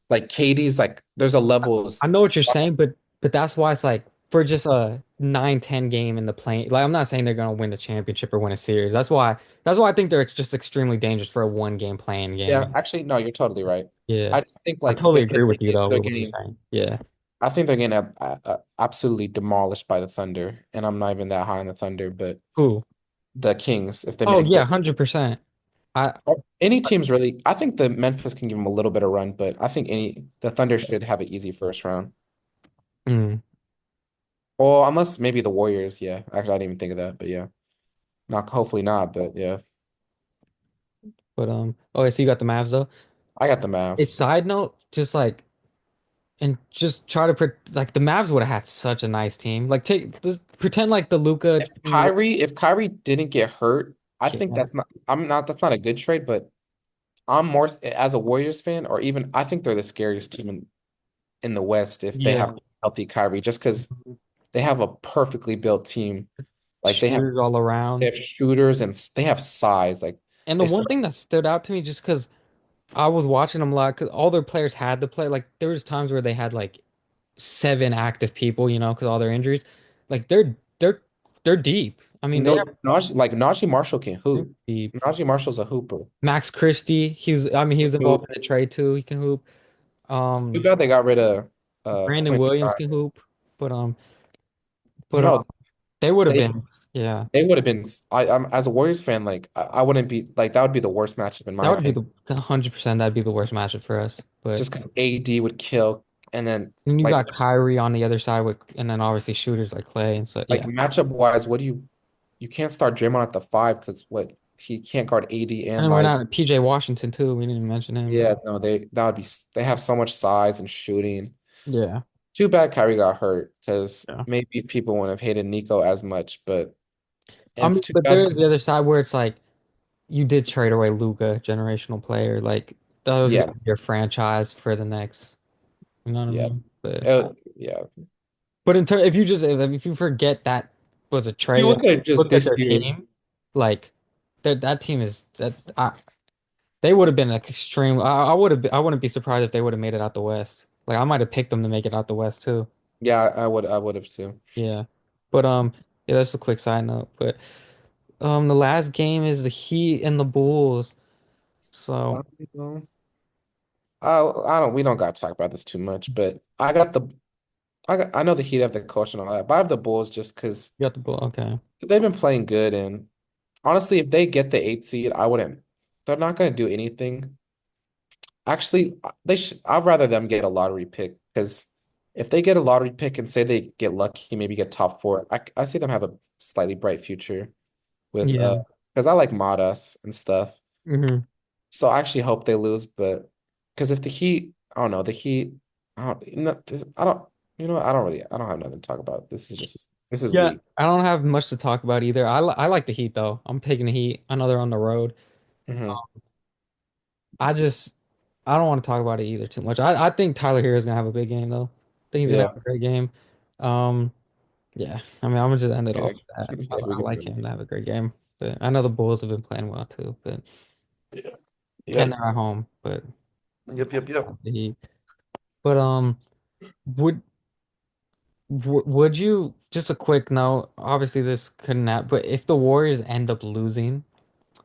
like KD's like there's a levels. I know what you're saying, but that's why it's like for just a 9-10 game in the play. Like I'm not saying they're gonna win the championship or win a series. That's why I think they're just extremely dangerous for a one game playing Yeah, game. actually, no, you're totally right. Yeah. I just think I like totally fifth agree with you though they're with what you're getting. saying. Yeah. I think they're getting absolutely demolished by the Thunder, and I'm not even that high on the Thunder, but Who? the Kings, if they Oh make yeah, the 100%. I any teams really, I think the Memphis can give them a little bit of run, but I think any the Thunder should have an easy first round. mm, Well, unless maybe the Warriors, yeah. Actually, I didn't even think of that, but yeah, not hopefully not, but yeah, but oh yeah, so you got the Mavs though. I got the A Mavs. side note, just like and just try to like the Mavs would have had such a nice team. Like take just pretend like the Luca team. If Kyrie didn't get hurt, I think Yeah. that's not a good trade, but I'm more as a Warriors fan, or even I think they're the scariest team in the West if they Yeah. have healthy Kyrie, just because they have a perfectly built team. Like Shooters all they around. have shooters and they have size. Like And the they one start thing that stood out to me just because I was watching them a lot, because all their players had to play. Like there was times where they had like seven active people, because all their injuries. Like they're deep. I mean, no Najee Marshall can they're hoop. deep. Najee Marshall's a hooper. Max Christie, he was involved Hoop. in the trade too. He can hoop. Too Um, bad they got rid of Brandon Quentin Williams Grimes. can hoop, but but No, they would have they been, yeah, they would have been. I'm as a Warriors fan, like I wouldn't be like that would be the worst matchup in that my would be opinion. the 100%. That'd be the worst matchup for us. But Just because AD would kill, and then then you like got Kyrie on the other side and then obviously shooters like Clay and so like yeah. matchup wise, what do you can't start Draymond at the five because what he can't guard AD and And we're live. not PJ Washington too. We didn't even mention him. Yeah, no, that would be they have so much size and shooting. Yeah. Too bad Kyrie got hurt because Yeah. maybe people wouldn't have hated Nico as much, but I and mean, it's too but bad there is because the other side where it's like you did trade away Luka, generational player. Like that was yeah, gonna be your franchise for the next, you know what I yeah, mean? yeah. But in turn, if you forget that was a You trade look and at just look at this their year. team, like that team is that they would have been like extreme. I wouldn't be surprised if they would have made it out the West. Like I might have picked them to make it out the West too. Yeah, I would have too. Yeah. But yeah, that's a quick side note. But the last game is the Heat and the Bulls. So You know, I don't we don't got to talk about this too much, but I know the Heat have the coach and all that, but I have the Bulls just because you got the Bull. Okay. they've been playing good and honestly, if they get the eighth seed, I wouldn't. They're not going to do anything. Actually, they should. I'd rather them get a lottery pick because if they get a lottery pick and say they get lucky, maybe get top four, I see them have a slightly bright future with Yeah. because I like Madas and stuff. hmm So I actually hope they lose, but because if the Heat, I don't know, the Heat, I don't, I don't have nothing to talk about. This is Yeah. weak. I don't have much to talk about either. I like the Heat though. I'm picking the Heat. I know they're on the road. Hmm. I just I don't want to talk about it either too much. I think Tyler Hero is gonna have a big game though. I think he's gonna Yeah. have a great game. Um, yeah. I mean, I'm gonna just end it Yeah. off with that. Yeah, we I can like him to have a great game. But I know the Bulls have been playing well too. But Yeah. and Yep. they're at home. But Yep. Yep. Yep. the Heat. But would would you just a quick note? Obviously, this couldn't happen. But if the Warriors end up losing,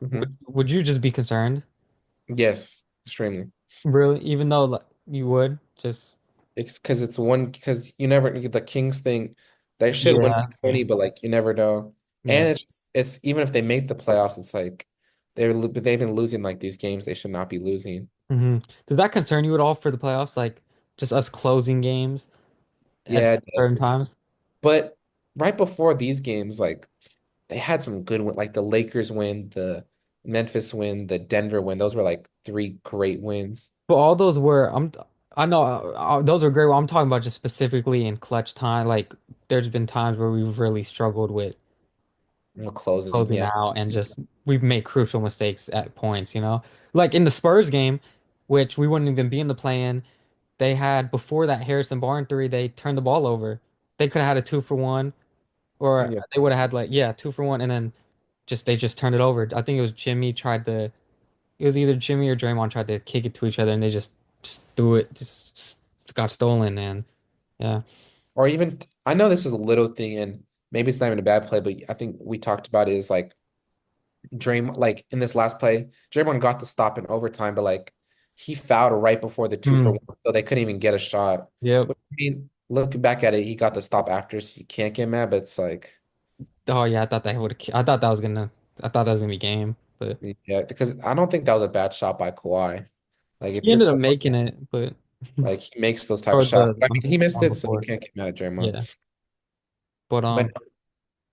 Hmm. Would you just be concerned? Yes, extremely. Really? Even though like, you would just It's because you never the Kings thing. They should win yeah, by yeah, 20, but like you never know. yeah. And it's even if they make the playoffs, it's like they've been losing like these games they should not be losing. Hmm. Does that concern you at all for the playoffs? Like just us closing games at Yeah, it certain does. times? But right before these games, like they had some good win, like the Lakers win, the Memphis win, the Denver win. Those were like three great wins. But all those were I know those are great. I'm talking about just specifically in clutch time. Like there's been times where we've really struggled with Closing, closing yeah, out and just we've made crucial mistakes at points, you know? Like in the Spurs game, which we wouldn't even be in the play-in, they had before that Harrison Barnes three, they turned the ball over. They could have had a 2-for-1, or yeah. they would have had like, yeah, 2-for-1, and then they just turned it over. I think it was Jimmy tried to it was either Jimmy or Draymond tried to kick it to each other and they just threw it, just got stolen, and yeah. Or even I know this is a little thing, and maybe it's not even a bad play, but I think we talked about it is like Draymond, like in this last play, Draymond got the stop in overtime, but like he fouled right before the two for Hmm. one, so they couldn't even get a shot. Yep. Which, I mean, looking back at it, he got the stop after, so you can't get mad. But it's like, Oh yeah, I thought that was gonna I thought that was gonna be game, but yeah, because I don't think that was a bad shot by Kawhi. Like if he you're ended up Kawhi, making it, but like he makes those type of or shots. the I mean, he missed one it, so you before. can't get mad at Draymond. Yeah. But But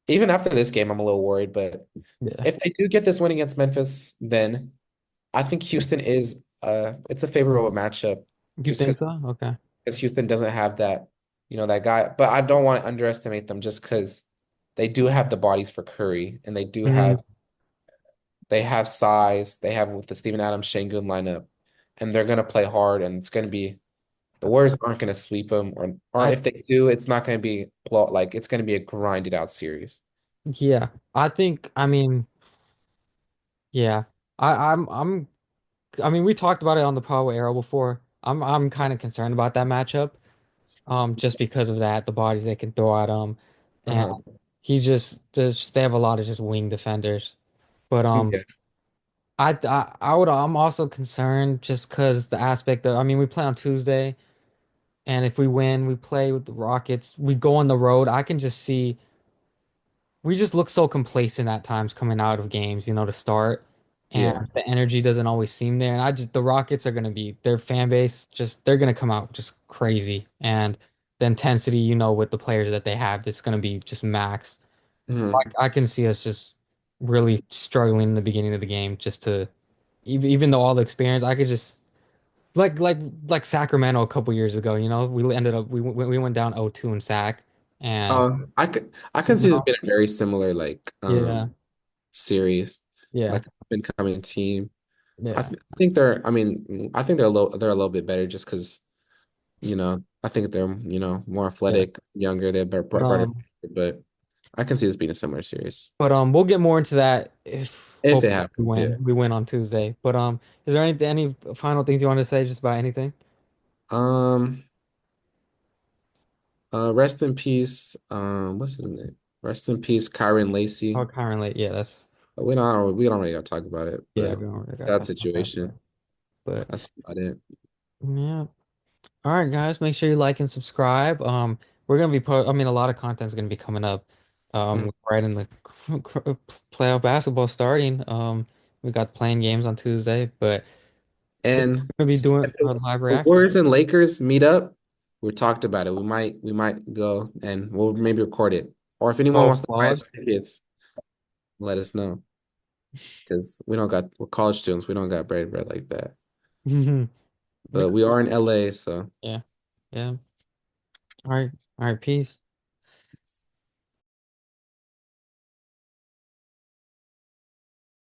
even after this game, I'm a little worried. But yeah. if they do get this win against Memphis, then I think Houston is it's a favorable matchup You just think so? Okay. because Houston doesn't have that, that guy. But I don't want to underestimate them just because they do have the bodies for Curry and Hmm. they have size. They have with the Steven Adams Şengün lineup, and they're gonna play hard. And it's gonna be the Warriors aren't gonna sweep them, or I if they do, it's not gonna be like it's gonna be a grinded out series. yeah. I mean, yeah. I'm I mean, we talked about it on the Power Arrow before. I'm kind of concerned about that matchup. Just because of that, the bodies they can throw at him, and Uh-huh. just they have a lot of just wing defenders. But Yeah. I'm also concerned just because the aspect of I mean we play on Tuesday, and if we win, we play with the Rockets. We go on the road. I can just see we just look so complacent at times coming out of games, to start, and Yeah. the energy doesn't always seem there. And the Rockets are gonna be their fan base just they're gonna come out just crazy, and the intensity, with the players that they have, it's gonna be just max. Mhm. I can see us just really struggling in the beginning of the game, just to even though all the experience, I could just like Sacramento a couple years ago, we ended up we went down 0-2 in Sac, and I can you see this know, being a very similar like yeah, series, yeah, like up and coming team. yeah. I think I think they're a little bit better just because, I think they're, more Yeah. athletic, younger, they're But brighter, but I can see this being a similar series we'll get more into that if if it hopefully we happens, yeah. win. We win on Tuesday. But is there any final things you want to say just about anything? Um, rest in peace. What's his name? Rest in peace, Kyron Oh, Lacey. currently, yeah, that's We don't really gotta talk about it, yeah, but we don't really got that time for that. situation, But that's about it. yeah. All right, guys, make sure you like and subscribe. We're gonna be I mean, a lot of content is gonna be coming up. Mhm. Right in the playoff basketball starting. We got playing games on Tuesday, but yeah, And we're gonna be doing if the live the reaction. Warriors and Lakers meet up, we talked about it. We might go and we'll maybe record it. Or if anyone Oh, wants to buy vlog. us tickets, let us know. Because we're college students. We don't got bread like that. We But we are in LA, so yeah, yeah. All right, peace.